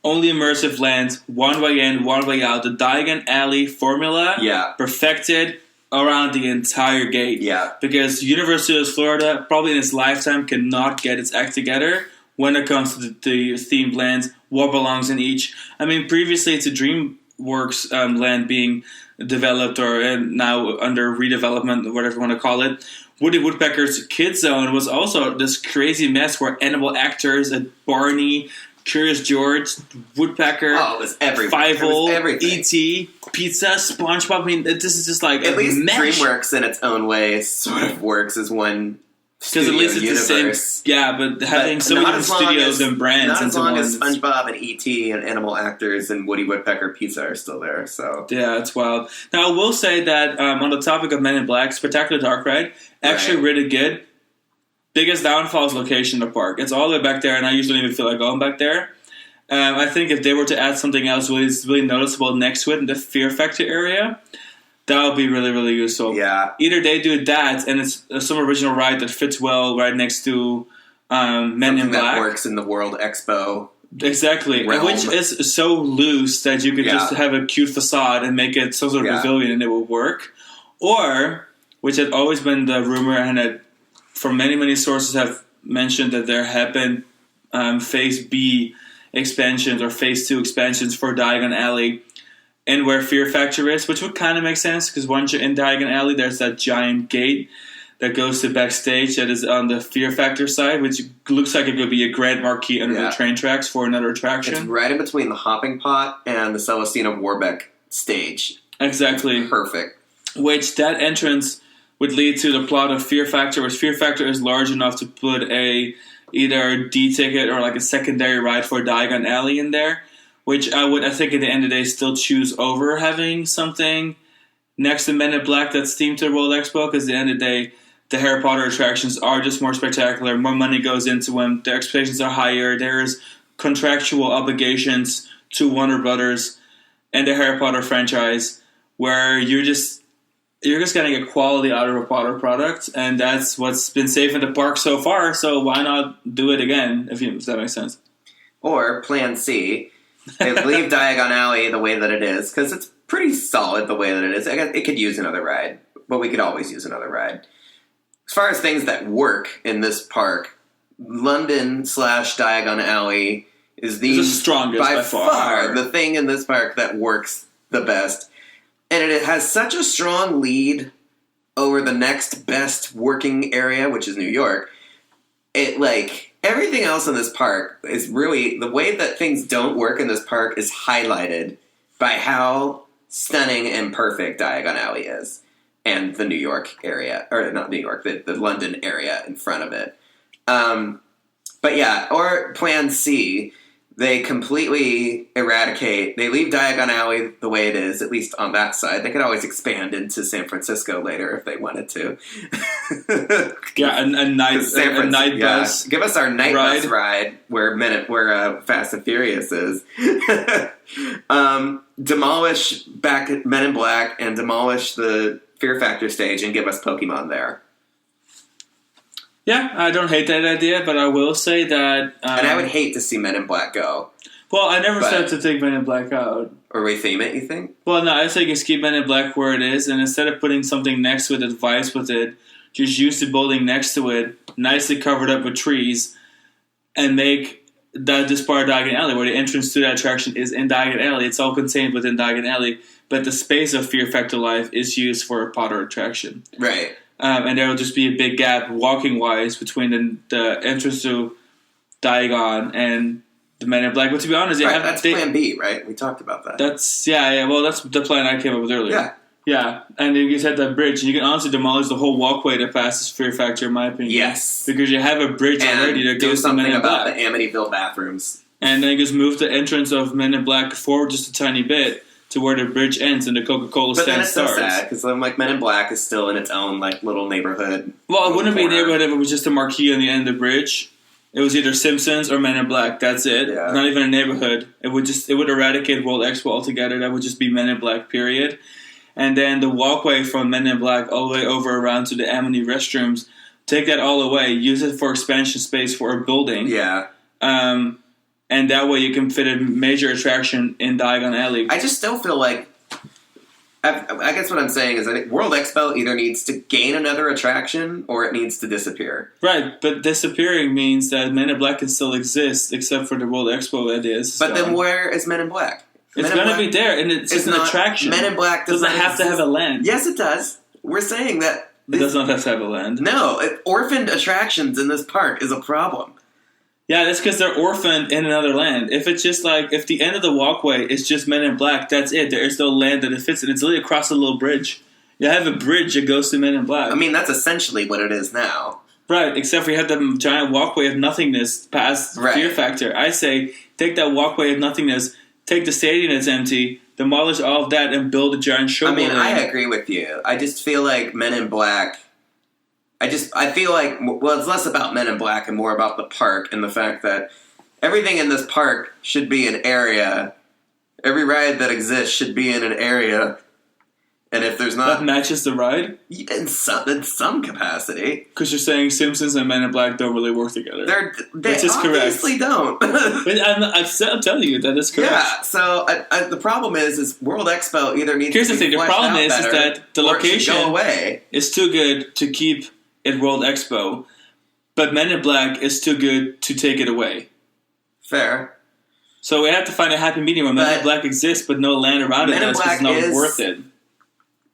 only immersive lands, one way in, one way out. The Diagon Alley formula perfected around the entire gate. Yeah. Because Universal Studios Florida, probably in its lifetime, cannot get its act together when it comes to the themed lands, what belongs in each. I mean, previously to DreamWorks land being developed or now under redevelopment, or whatever you want to call it, Woody Woodpecker's Kid Zone was also this crazy mess where animal actors, Barney, Curious George, Woodpecker, it was everything. Fievel, E.T., Pizza, SpongeBob. I mean, this is just like at least mesh. DreamWorks in its own way sort of works as one. Because at least it's universe. The same. Yeah, but having so many different studios and brands. Not as long as one, SpongeBob and E.T. and Animal Actors and Woody Woodpecker Pizza are still there. So yeah, it's wild. Now, I will say that on the topic of Men in Black, Spectacular Dark Ride, actually really good. Biggest downfall is location of the park. It's all the way back there, and I usually don't even feel like going back there. I think if they were to add something else really noticeable next to it in the Fear Factor area, that would be really, really useful. Yeah. Either they do that, and it's some original ride that fits well right next to Men in Black. That works in the World Expo. Exactly. Realm. Which is so loose that you could just have a cute facade and make it some sort of pavilion and it will work. Or, which had always been the rumor, and that from many, many sources have mentioned that there have been Phase B expansions or Phase 2 expansions for Diagon Alley and where Fear Factor is, which would kind of make sense because once you're in Diagon Alley, there's that giant gate that goes to backstage that is on the Fear Factor side, which looks like it could be a grand marquee under the train tracks for another attraction. It's right in between the Hopping Pot and the Celestina Warbeck stage. Exactly. Perfect. Which that entrance would lead to the plot of Fear Factor, which Fear Factor is large enough to put either a D ticket or like a secondary ride for Diagon Alley in there. Which I think at the end of the day still choose over having something next to Men in Black that's themed to World Expo, because at the end of the day, the Harry Potter attractions are just more spectacular, more money goes into them, their expectations are higher, there's contractual obligations to Warner Brothers and the Harry Potter franchise, where you're just getting a quality out of a Potter product, and that's what's been safe in the park so far, so why not do it again, if that makes sense. Or Plan C. They leave Diagon Alley the way that it is, because it's pretty solid the way that it is. It could use another ride, but we could always use another ride. As far as things that work in this park, London/Diagon Alley is the strongest by far the thing in this park that works the best. And it has such a strong lead over the next best working area, which is New York. Everything else in this park is really, the way that things don't work in this park is highlighted by how stunning and perfect Diagon Alley is. And the New York area, or not New York, the London area in front of it. But yeah, or Plan C, They completely eradicate. They leave Diagon Alley the way it is, at least on that side. They could always expand into San Francisco later if they wanted to. Yeah, a night bus. Give us our night bus ride where Fast and Furious is. Demolish back at Men in Black and demolish the Fear Factor stage and give us Pokemon there. Yeah, I don't hate that idea, but I will say that... and I would hate to see Men in Black go. Well, I never said to take Men in Black out. Or retheme it, you think? Well, no, I say you can keep Men in Black where it is, and instead of putting something next to it that vibes with it, just use the building next to it, nicely covered up with trees, and make this part of Diagon Alley, where the entrance to that attraction is in Diagon Alley. It's all contained within Diagon Alley, but the space of Fear Factor Life is used for a Potter attraction. Right. And there will just be a big gap, walking-wise, between the entrance to Diagon and the Men in Black. But to be honest, that's Plan B, right? We talked about that. That's well, that's the plan I came up with earlier. Yeah, and you just had that bridge, and you can honestly demolish the whole walkway that passes Fear Factor, in my opinion. Yes, because you have a bridge already that goes to Men in Black. Do something about the Amityville bathrooms, and then you just move the entrance of Men in Black forward just a tiny bit to where the bridge ends and the Coca-Cola stand starts. But then it's so sad, because like Men in Black is still in its own like little neighborhood. Well, it wouldn't be a neighborhood if it was just a marquee on the end of the bridge. It was either Simpsons or Men in Black. That's it. Yeah. Not even a neighborhood. It would eradicate World Expo altogether. That would just be Men in Black, period. And then the walkway from Men in Black all the way over around to the Amity restrooms, take that all away. Use it for expansion space for a building. Yeah. And that way you can fit a major attraction in Diagon Alley. I just still feel like... I guess what I'm saying is I think World Expo either needs to gain another attraction or it needs to disappear. Right, but disappearing means that Men in Black can still exist except for the World Expo ideas. But then where is Men in Black? It's going to be there, and it's just an attraction. Men in Black doesn't have to have a land. Yes, it does. We're saying that... It does not have to have a land. No, orphaned attractions in this park is a problem. Yeah, that's because they're orphaned in another land. If it's just like, if the end of the walkway is just Men in Black, that's it. There is no land that it fits in. It's literally across a little bridge. You have a bridge that goes to Men in Black. I mean, that's essentially what it is now. Right, except for you have the giant walkway of nothingness past Fear Factor. I say, take that walkway of nothingness, take the stadium that's empty, demolish all of that, and build a giant show. I mean, I agree with you. I just feel like Men in Black... I feel like, well, it's less about Men in Black and more about the park and the fact that everything in this park should be an area. Every ride that exists should be in an area. And if there's not... That matches the ride? In some capacity. Because you're saying Simpsons and Men in Black don't really work together. They obviously don't. But I'm telling you, that is correct. Yeah, so the problem is World Expo either needs Here's to be the thing, the problem is that the location go away. Is too good to keep at World Expo, but Men in Black is too good to take it away. Fair. So we have to find a happy medium where Men in Black exists, but no land around it. That's just not worth it.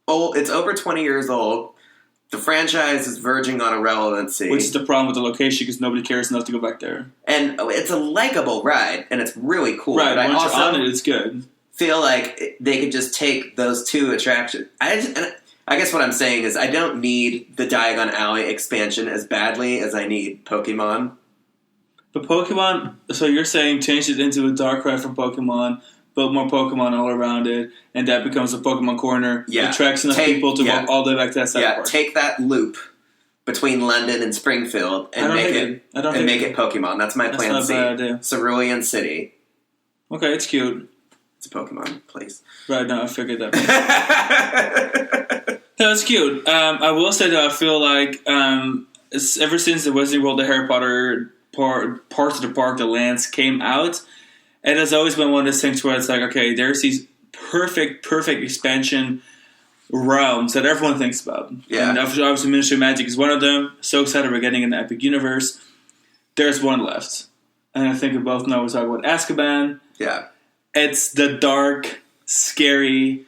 Old. It's over 20 years old. The franchise is verging on irrelevancy. Which is the problem with the location, because nobody cares enough to go back there. And it's a likable ride, and it's really cool. Right, but once you're on it, it's good. Feel like they could just take those two attractions. I guess what I'm saying is I don't need the Diagon Alley expansion as badly as I need Pokemon. But Pokemon, so you're saying change it into a dark ride from Pokemon, build more Pokemon all around it, and that becomes a Pokemon corner. Yeah. Attracts enough people to walk all the way back to that side park. Take that loop between London and Springfield and make it Pokemon. That's my plan C. Bad idea. Cerulean City. Okay, it's cute. It's a Pokemon place. Right, now I figured that. No, it's cute. I will say that I feel like ever since the Wizarding World, the Harry Potter parts of the park, the lands came out, it has always been one of those things where it's like, okay, there's these perfect expansion realms that everyone thinks about. Yeah. And obviously Ministry of Magic is one of them. So excited we're getting an epic universe. There's one left. And I think we both know we're talking about Azkaban. Yeah. It's the dark, scary...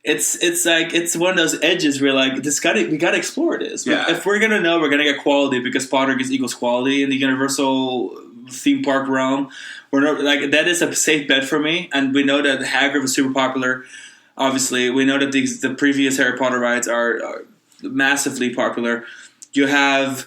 It's like it's one of those edges where like we gotta explore this. Yeah. If we're gonna know we're gonna get quality because Potter equals quality in the Universal theme park realm, we're not, like that is a safe bet for me. And we know that Hagrid was super popular. Obviously, we know that the previous Harry Potter rides are massively popular. You have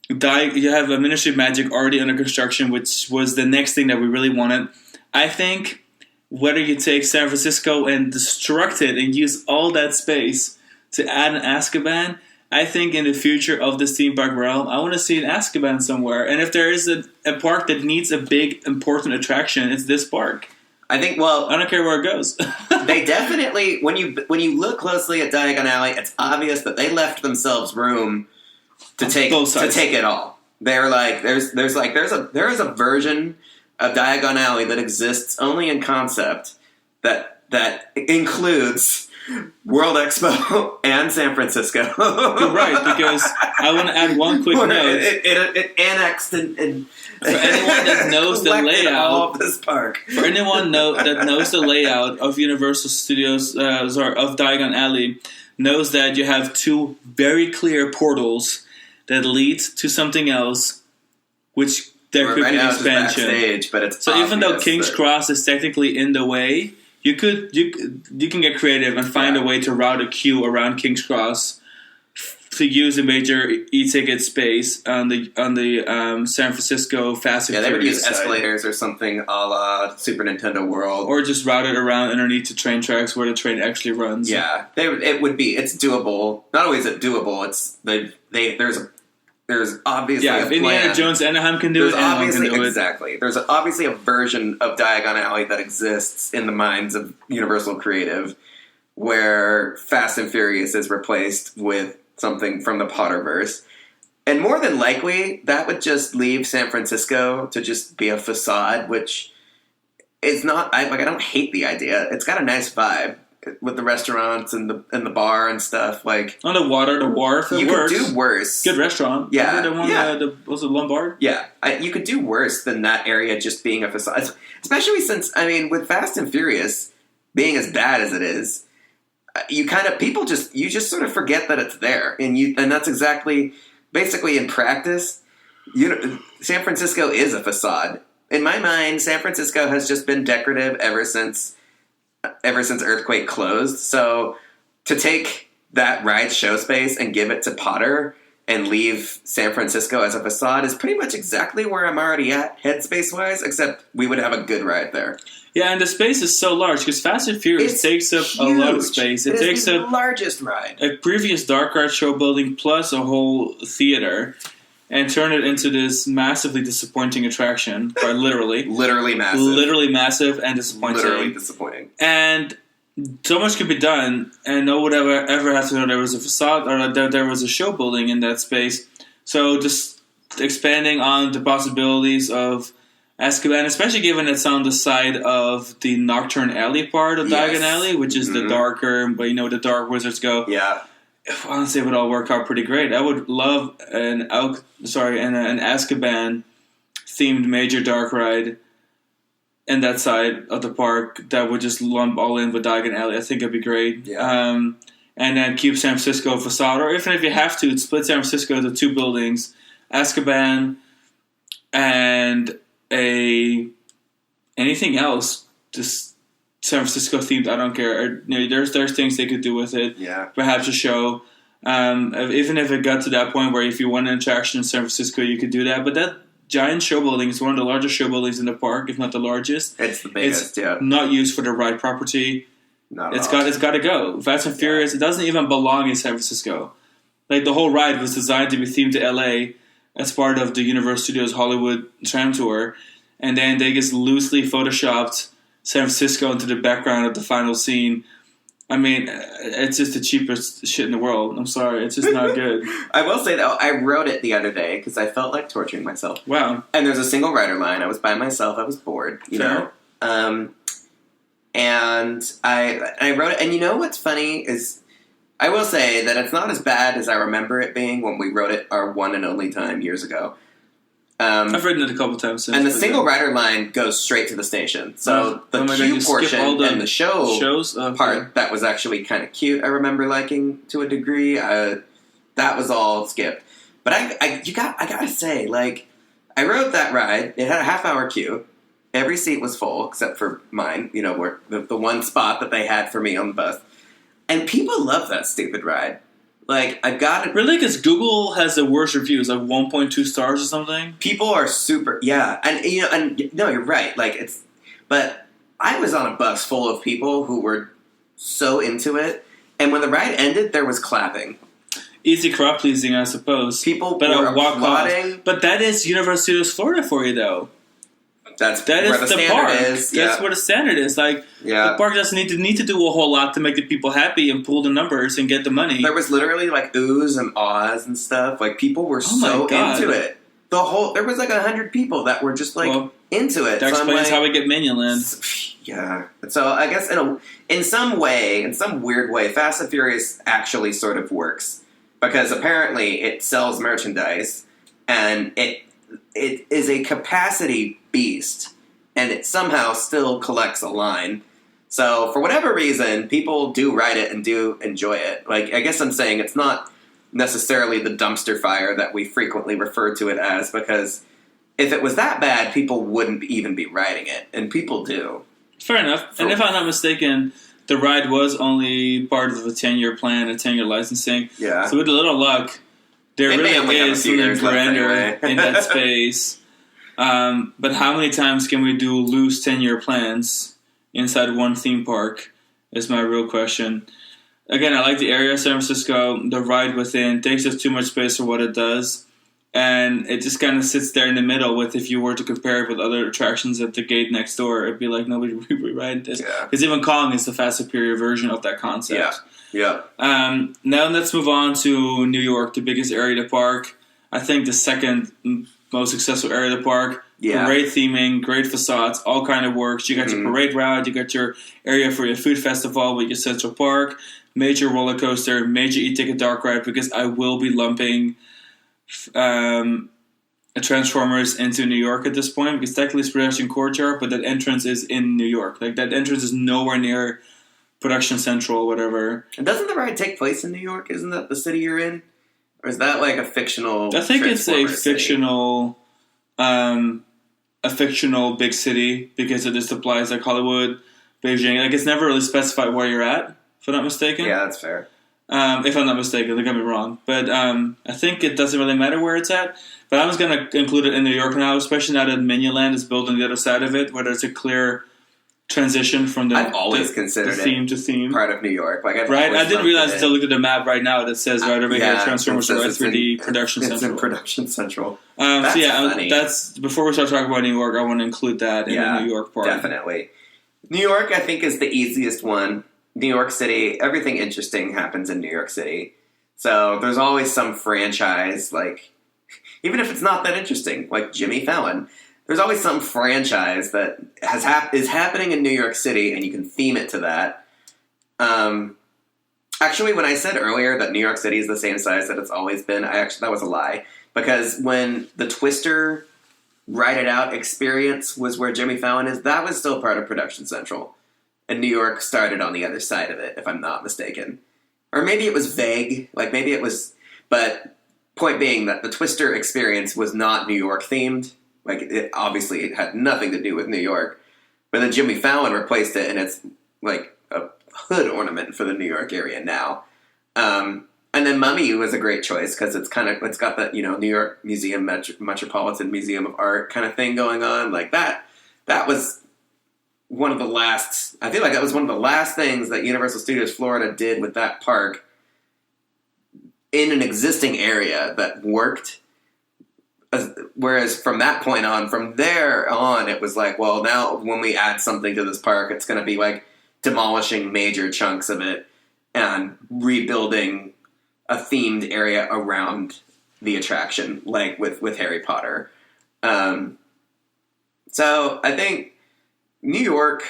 You have a Ministry of Magic already under construction, which was the next thing that we really wanted. I think whether you take San Francisco and destruct it and use all that space to add an Azkaban, I think in the future of this theme park realm, I want to see an Azkaban somewhere. And if there is a park that needs a big, important attraction, it's this park. I think, well... I don't care where it goes. They definitely... When you look closely at Diagon Alley, it's obvious that they left themselves room to take it all. They're like... There is a version of Diagon Alley that exists only in concept that includes... World Expo and San Francisco. You're right, because I want to add one quick note. It annexed and for anyone that knows the layout all of this park. For anyone that knows the layout of Universal Studios, of Diagon Alley, knows that you have two very clear portals that lead to something else, which there could be an expansion. Backstage, but it's so even though King's Cross is technically in the way, you can get creative and find a way to route a queue around King's Cross to use a major e-ticket space on the San Francisco Fast and Furious. They would use escalators or something a la Super Nintendo World, or just route it around underneath the train tracks where the train actually runs. Yeah, it would be. It's doable. Not always doable. It's there's obviously a if plan. Indiana Jones Anaheim can do it, Anaheim can do it. Exactly. There's obviously a version of Diagon Alley that exists in the minds of Universal Creative where Fast and Furious is replaced with something from the Potterverse. And more than likely, that would just leave San Francisco to just be a facade, which is not... I don't hate the idea. It's got a nice vibe. With the restaurants and the bar and stuff, like on the water, the wharf, you could do worse. Good restaurant, was it Lombard? Yeah, you could do worse than that area just being a facade. Especially since with Fast and Furious being as bad as it is, you just sort of forget that it's there, and that's exactly basically in practice. San Francisco is a facade. In my mind, San Francisco has just been decorative ever since Earthquake closed. So to take that ride show space and give it to Potter and leave San Francisco as a facade is pretty much exactly where I'm already at headspace-wise, except we would have a good ride there. Yeah, and the space is so large because Fast and Furious takes up a lot of space. It takes up the largest ride. A previous dark ride show building plus a whole theater and turn it into this massively disappointing attraction. Quite literally. Literally massive. Literally massive and disappointing. Literally disappointing. And so much could be done, and no one would ever have to know there was a facade or that there was a show building in that space. So just expanding on the possibilities of Azkaban, especially given it's on the side of the Nocturne Alley part of Diagon Alley, which is the darker, but the dark wizards go. Yeah. Honestly, it would all work out pretty great. I would love an Azkaban themed major dark ride in that side of the park that would just lump all in with Diagon Alley. I think it'd be great. Yeah. And then keep San Francisco facade, or even if you have to, split San Francisco into two buildings, Azkaban and anything else, just San Francisco themed. I don't care. There's things they could do with it. Yeah. Perhaps a show. Even if it got to that point where if you want an attraction in San Francisco, you could do that. But that giant show building is one of the largest show buildings in the park, if not the largest. It's the biggest. It's not used for the ride property. It's got to go. Fast and Furious. It doesn't even belong in San Francisco. Like the whole ride was designed to be themed to LA as part of the Universal Studios Hollywood tram tour, and then they just loosely photoshopped San Francisco into the background of the final scene. I mean, it's just the cheapest shit in the world. I'm sorry. It's just not good. I will say, though, I wrote it the other day because I felt like torturing myself. Wow. And there's a single rider line. I was by myself. I was bored, you know. And I wrote it. And you know what's funny is I will say that it's not as bad as I remember it being when we wrote it our one and only time years ago. I've written it a couple times since. And the single rider line goes straight to the station. So the queue portion and the shows part that was actually kind of cute, I remember liking to a degree. That was all skipped. But I gotta say, like, I rode that ride. It had a half-hour queue. Every seat was full except for mine, where the one spot that they had for me on the bus. And people love that stupid ride. Like, I got it. Really? Because Google has the worst reviews, like 1.2 stars or something? People are super... Yeah. And, no, you're right. Like, it's... But I was on a bus full of people who were so into it. And when the ride ended, there was clapping. Easy crowd pleasing, I suppose. People but were applauding. But that is Universal Studios Florida for you, though. That is the standard park. is. That's where the standard is. Like, the park doesn't need to do a whole lot to make the people happy and pull the numbers and get the money. There was literally like oohs and ahs and stuff. Like, people were so into it. There was like 100 people that were just like into it. That explains how we get Minion Land. Yeah. So I guess in some weird way, Fast and Furious actually sort of works because apparently it sells merchandise and it is a capacity beast, and it somehow still collects a line. So for whatever reason, people do ride it and do enjoy it. Like, I guess I'm saying it's not necessarily the dumpster fire that we frequently refer to it as, because if it was that bad, people wouldn't even be riding it, and people do. Fair enough. And if I'm not mistaken, the ride was only part of a 10-year plan, a 10-year licensing. Yeah. So with a little luck, there really is something grander in that space. But how many times can we do loose 10-year plans inside one theme park is my real question. Again, I like the area of San Francisco. The ride within takes up too much space for what it does. And it just kind of sits there in the middle with, if you were to compare it with other attractions at the gate next door, it'd be like, nobody would ride this. Because even Kong is the fast superior version of that concept. Yeah. Now let's move on to New York, the biggest area of the park. I think the second most successful area of the park. Yeah. Great theming, great facades, all kind of works. You got your parade route, you got your area for your food festival with your Central Park, major roller coaster, major e-ticket dark ride, because I will be lumping Transformers into New York at this point, because technically it's Production Courtyard, but that entrance is in New York. Like, that entrance is nowhere near Production Central or whatever. And doesn't the ride take place in New York? Isn't that the city you're in? Or is that like a fictional... I think it's a fictional... a fictional big city, because it just applies like Hollywood, Beijing. Like, it's never really specified where you're at, if I'm not mistaken. Yeah, that's fair. If I'm not mistaken, don't get me wrong. But I think it doesn't really matter where it's at. But I was going to include it in New York now, especially now that Minion Land is built on the other side of it, where there's a clear transition from I've always considered the theme to theme. Part of New York. Like, I didn't realize until I looked at the map right now that says right over here, Transformers Ride 3D Production Central. It's in Production Central. That's before we start talking about New York, I want to include that in the New York part. Definitely. New York, I think, is the easiest one. New York City, everything interesting happens in New York City. So there's always some franchise, like, even if it's not that interesting, like Jimmy Fallon, there's always some franchise that is happening in New York City, and you can theme it to that. Actually, when I said earlier that New York City is the same size that it's always been, that was a lie. Because when the Twister Ride It Out experience was where Jimmy Fallon is, that was still part of Production Central. And New York started on the other side of it, if I'm not mistaken. Or maybe it was vague. Like, maybe it was... But point being that the Twister experience was not New York themed. Like, it obviously had nothing to do with New York. But then Jimmy Fallon replaced it, and it's like a hood ornament for the New York area now. And then Mummy was a great choice, because it's got that, New York Museum, Metropolitan Museum of Art kind of thing going on. Like, that was one of the last... I feel like that was one of the last things that Universal Studios Florida did with that park in an existing area that worked. Whereas from that point on, from there on, it was like, well, now when we add something to this park, it's going to be like demolishing major chunks of it and rebuilding a themed area around the attraction, like with Harry Potter. So I think New York,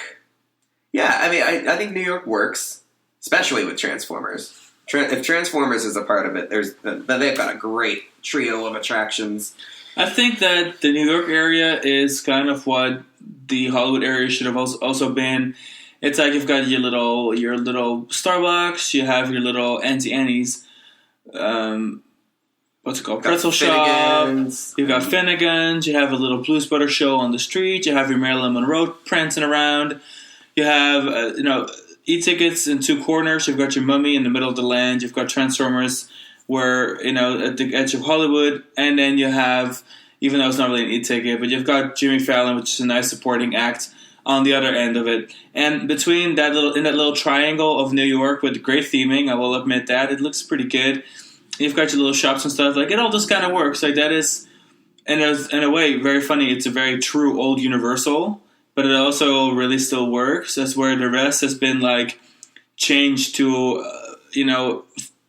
I think New York works, especially with Transformers. If Transformers is a part of it, they've got a great trio of attractions. I think that the New York area is kind of what the Hollywood area should have also been. It's like you've got your little Starbucks, you have your little Auntie Annie's, what's it called, pretzel shop. You've got Finnegan's. You have a little Blues Brothers show on the street. You have your Marilyn Monroe prancing around. You have e-tickets in two corners. You've got your Mummy in the middle of the land. You've got Transformers where, at the edge of Hollywood. And then you have, even though it's not really an e-ticket, but you've got Jimmy Fallon, which is a nice supporting act on the other end of it. And between that little triangle of New York with great theming, I will admit that, it looks pretty good. You've got your little shops and stuff. Like, it all just kind of works. Like, that is, and in a way, very funny. It's a very true old Universal, but it also really still works. That's where the rest has been, like, changed to,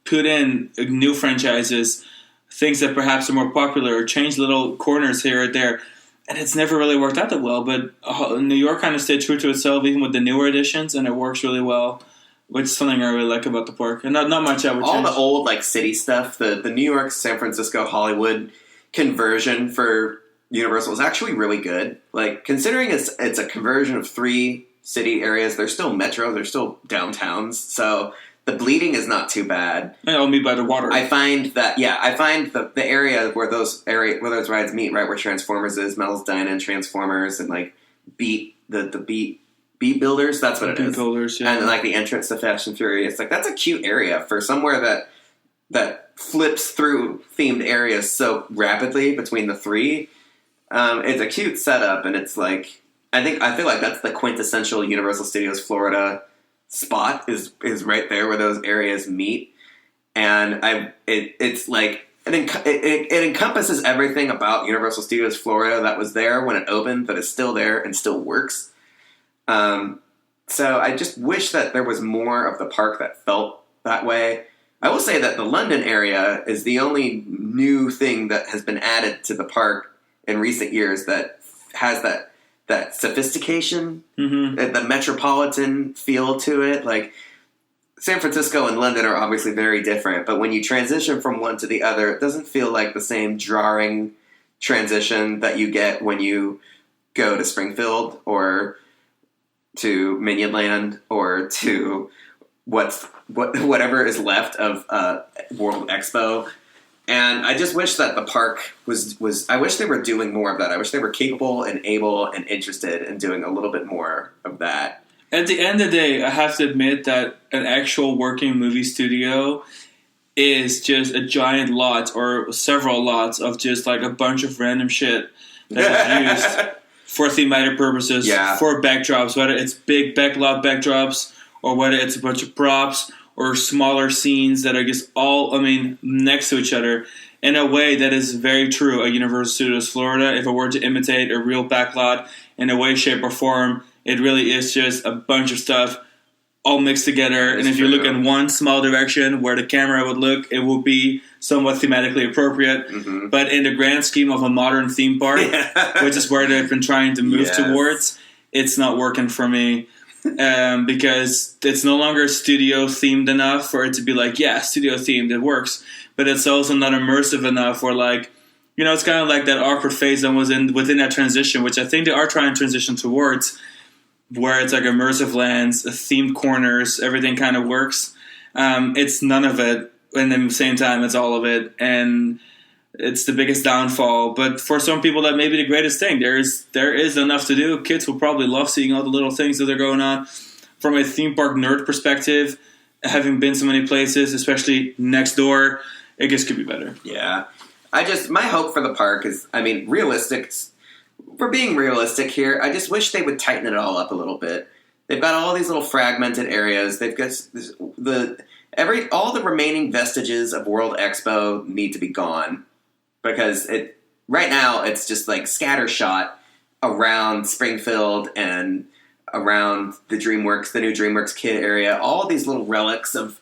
put in new franchises, things that perhaps are more popular, or change little corners here or there. And it's never really worked out that well. But New York kind of stayed true to itself, even with the newer editions, and it works really well, which is something I really like about the park. And not much I would change. All the old, like, city stuff, the New York, San Francisco, Hollywood conversion for Universal is actually really good. Like, considering it's a conversion of 3 city areas, they're still metro, they're still downtowns, so the bleeding is not too bad. And I'll meet by the water. I find the area where those rides meet, right where Transformers is, Mel's Dine-In, Transformers, and like Beat Builders, that's what it is. Beat Builders, yeah. And like the entrance to Fast and Furious, like that's a cute area for somewhere that flips through themed areas so rapidly between the 3. It's a cute setup, and it's like I feel like that's the quintessential Universal Studios Florida spot is right there where those areas meet, and it's like it encompasses everything about Universal Studios Florida that was there when it opened, that is still there and still works. So I just wish that there was more of the park that felt that way. I will say that the London area is the only new thing that has been added to the park in recent years that has that sophistication, the metropolitan feel to it. Like, San Francisco and London are obviously very different, but when you transition from one to the other, it doesn't feel like the same jarring transition that you get when you go to Springfield or to Minion Land or to whatever is left of World Expo. And I just wish that the park was I wish they were doing more of that. I wish they were capable and able and interested in doing a little bit more of that. At the end of the day, I have to admit that an actual working movie studio is just a giant lot or several lots of just like a bunch of random shit that is used for thematic purposes, for backdrops, whether it's big backlot backdrops or whether it's a bunch of props or smaller scenes that are just all, next to each other in a way that is very true at Universal Studios Florida. If it were to imitate a real backlot in a way, shape, or form, it really is just a bunch of stuff all mixed together. And if you look in one small direction where the camera would look, it will be somewhat thematically appropriate. Mm-hmm. But in the grand scheme of a modern theme park, which is where they've been trying to move towards, it's not working for me. Because it's no longer studio themed enough for it to be like, studio themed, it works. But it's also not immersive enough, or like, it's kind of like that awkward phase that was within that transition, which I think they are trying to transition towards, where it's like immersive lands, themed corners, everything kind of works. It's none of it, and at the same time, it's all of it, and it's the biggest downfall. But for some people, that may be the greatest thing. There is enough to do. Kids will probably love seeing all the little things that are going on. From a theme park nerd perspective, having been so many places, especially next door, it just could be better. Yeah. My hope for the park is, realistic. We're being realistic here. I just wish they would tighten it all up a little bit. They've got all these little fragmented areas. They've got all the remaining vestiges of World Expo need to be gone. Because right now it's just like scattershot around Springfield and around the new DreamWorks Kid area. All of these little relics of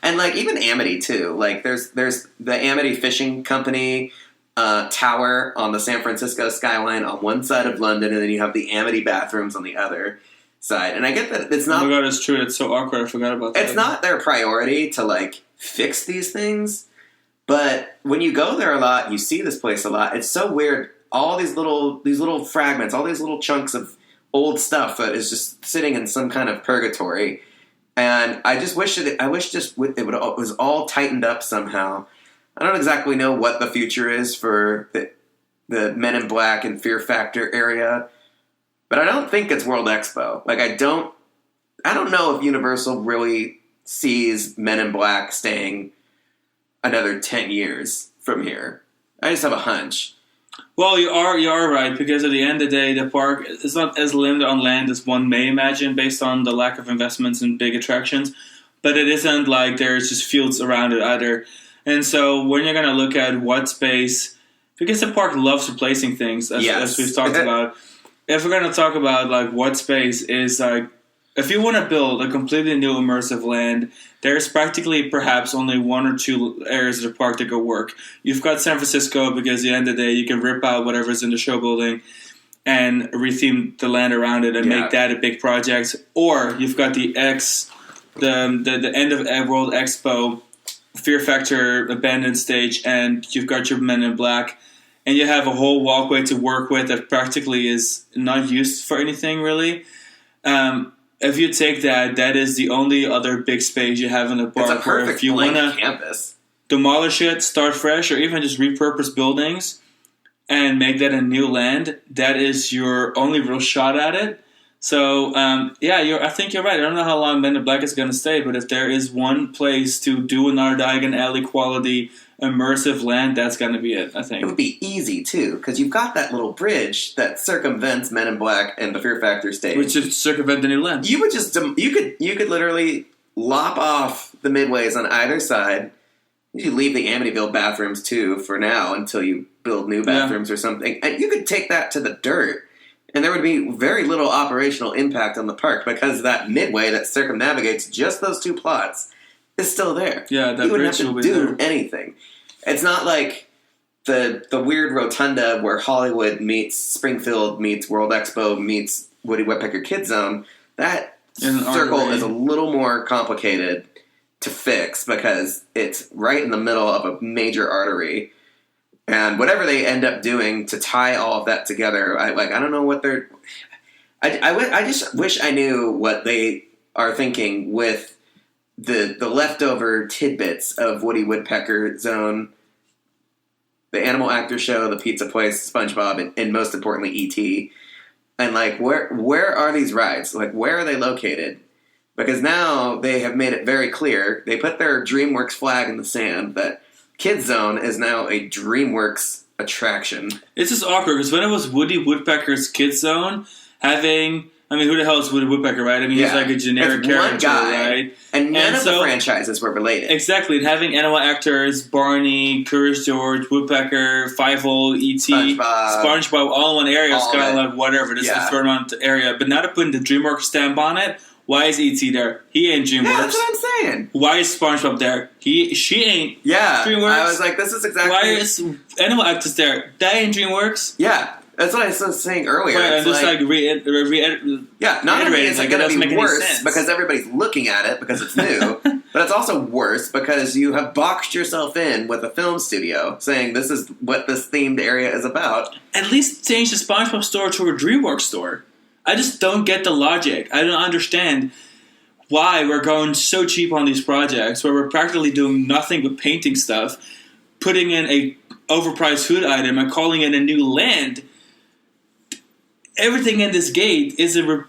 and like even Amity too. Like there's the Amity Fishing Company tower on the San Francisco skyline on one side of London, and then you have the Amity bathrooms on the other side. And I get that it's not. Oh my god, it's true. It's so awkward. I forgot about that. It's not their priority to like fix these things. But when you go there a lot, you see this place a lot. It's so weird. All these little fragments, all these little chunks of old stuff that is just sitting in some kind of purgatory. And I just wish it was all tightened up somehow. I don't exactly know what the future is for the Men in Black and Fear Factor area, but I don't think it's World Expo. Like I don't know if Universal really sees Men in Black staying another 10 years from here. I just have a hunch. Well, you are right, because at the end of the day, the park is not as limited on land as one may imagine based on the lack of investments in big attractions, but it isn't like there's just fields around it either. And so when you're going to look at what space, because the park loves replacing things, as we've talked about, if we're going to talk about like what space is like, if you want to build a completely new immersive land, there's practically perhaps only one or two areas of the park that could work. You've got San Francisco, because at the end of the day, you can rip out whatever's in the show building and retheme the land around it and make that a big project. Or you've got the end of World Expo, Fear Factor abandoned stage, and you've got your Men in Black, and you have a whole walkway to work with that practically is not used for anything really. If you take that is the only other big space you have in the park. It's a perfect if you want to campus. Demolish it, start fresh, or even just repurpose buildings and make that a new land, that is your only real shot at it. So, I think you're right. I don't know how long Men in Black is going to stay, but if there is one place to do another Diagon Alley quality immersive land, that's going to be it, I think. It would be easy, too, because you've got that little bridge that circumvents Men in Black and the Fear Factor stage. Which would circumvent the new land. You would just, you could literally lop off the midways on either side. You leave the Amityville bathrooms, too, for now, until you build new bathrooms or something. And you could take that to the dirt. And there would be very little operational impact on the park because that midway that circumnavigates just those two plots is still there. Yeah, that you wouldn't bridge have will to be do there. anything. It's not like the weird rotunda where Hollywood meets Springfield meets World Expo meets Woody Woodpecker Kid Zone. That circle is a little more complicated to fix because it's right in the middle of a major artery. And whatever they end up doing to tie all of that together, I don't know what they're. I just wish I knew what they are thinking with the leftover tidbits of Woody Woodpecker Zone, the Animal Actor Show, the Pizza Place, SpongeBob, and most importantly E.T. And like, where are these rides? Like, where are they located? Because now they have made it very clear. They put their DreamWorks flag in the sand that Kids Zone is now a DreamWorks attraction. It's just awkward because when it was Woody Woodpecker's Kids Zone, who the hell is Woody Woodpecker, right? I mean, he's like a generic character, right? And none of the franchises were related. Exactly. And having animal actors, Barney, Curious George, Woodpecker, Fievel, E.T., SpongeBob, all in one area, it's kind of like whatever, just to throw it on the area. But now to put the DreamWorks stamp on it, why is E.T. there? He ain't DreamWorks. Yeah, that's what I'm saying. Why is SpongeBob there? She ain't DreamWorks. I was like, this is exactly... Why is Animal Actors there? That ain't DreamWorks. Yeah, that's what I was saying earlier. Right, it's I'm just not only is it going to be worse because everybody's looking at it because it's new, but it's also worse because you have boxed yourself in with a film studio saying this is what this themed area is about. At least change the SpongeBob store to a DreamWorks store. I just don't get the logic. I don't understand why we're going so cheap on these projects where we're practically doing nothing but painting stuff, putting in a overpriced food item and calling it a new land. Everything in this gate is a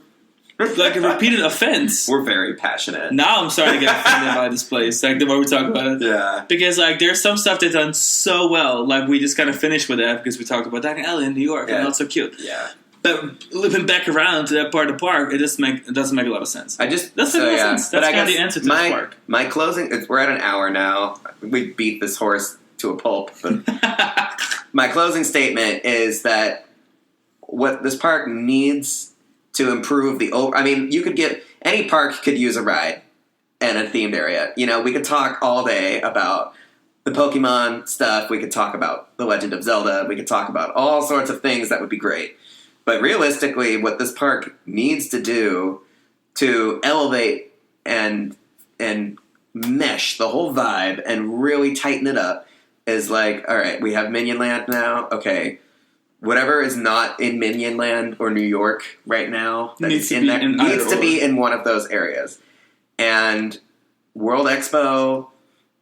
repeated offense. We're very passionate. Now I'm starting to get offended by this place, like the more we talk about it. Yeah. Because there's some stuff that's done so well, like we just kind of finished with that because we talked about Diagon Alley in New York and that's so cute. Yeah. But living back around to that part of the park, it doesn't make a lot of sense. That's kind of the answer to this park. My closing, we're at an hour now. We beat this horse to a pulp. But my closing statement is that what this park needs to improve you could get any park could use a ride and a themed area. You know, we could talk all day about the Pokemon stuff. We could talk about The Legend of Zelda. We could talk about all sorts of things that would be great. But realistically, what this park needs to do to elevate and mesh the whole vibe and really tighten it up is like, all right, we have Minion Land now. Okay, whatever is not in Minion Land or New York right now that needs to be in one of those areas. And World Expo,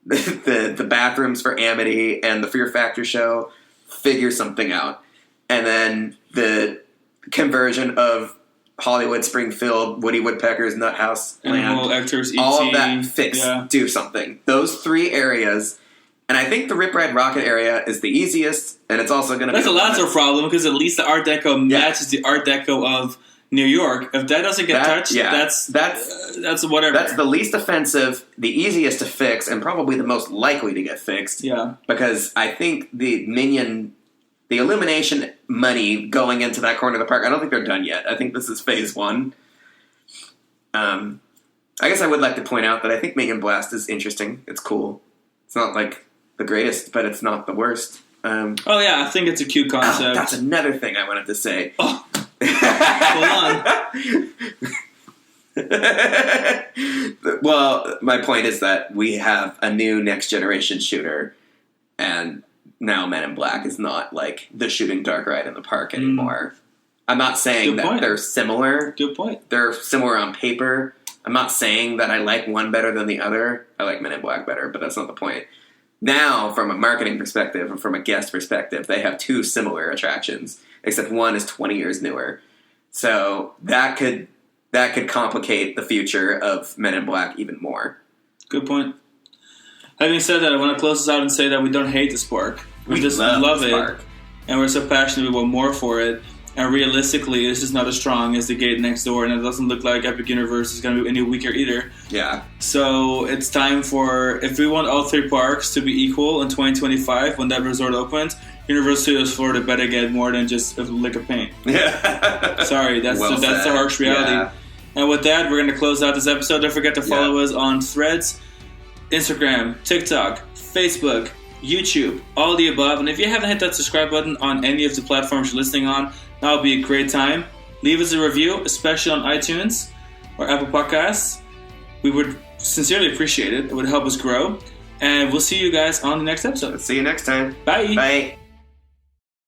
the bathrooms for Amity, and the Fear Factor show figure something out. And then the conversion of Hollywood, Springfield, Woody Woodpecker's Nut House land. Animal Actors, All E.T. of that fix, do something. Those 3 areas, and I think the Rip Ride Rocket area is the easiest, and it's also going to be... That's a Lazlo problem, because at least the Art Deco matches the Art Deco of New York. If that doesn't get touched, that's whatever. That's the least offensive, the easiest to fix, and probably the most likely to get fixed. Yeah. Because I think the illumination money going into that corner of the park, I don't think they're done yet. I think this is phase 1. I guess I would like to point out that I think Minion Blast is interesting. It's cool. It's not like the greatest, but it's not the worst. I think it's a cute concept. That's another thing I wanted to say. Oh. Hold on. Well, my point is that we have a new next generation shooter, and now Men in Black is not like the shooting dark ride in the park anymore. I'm not saying that they're similar. Good point. They're similar on paper. I'm not saying that I like one better than the other. I like Men in Black better, but that's not the point. Now, from a marketing perspective and from a guest perspective, they have 2 similar attractions, except one is 20 years newer. So that could complicate the future of Men in Black even more. Good point. Having said that, I want to close this out and say that we don't hate this park. We just love it, park. And we're so passionate we want more for it. And realistically, it's just not as strong as the gate next door, and it doesn't look like Epic Universe is going to be any weaker either. Yeah. So it's time for, if we want all 3 parks to be equal in 2025, when that resort opens, Universal Studios Florida better get more than just a lick of paint. Yeah. Sorry, that's the harsh reality. Yeah. And with that, we're going to close out this episode. Don't forget to follow us on Threads, Instagram, TikTok, Facebook, YouTube, all the above. And if you haven't hit that subscribe button on any of the platforms you're listening on, that would be a great time. Leave us a review, especially on iTunes or Apple Podcasts. We would sincerely appreciate it. It would help us grow. And we'll see you guys on the next episode. See you next time. Bye. Bye.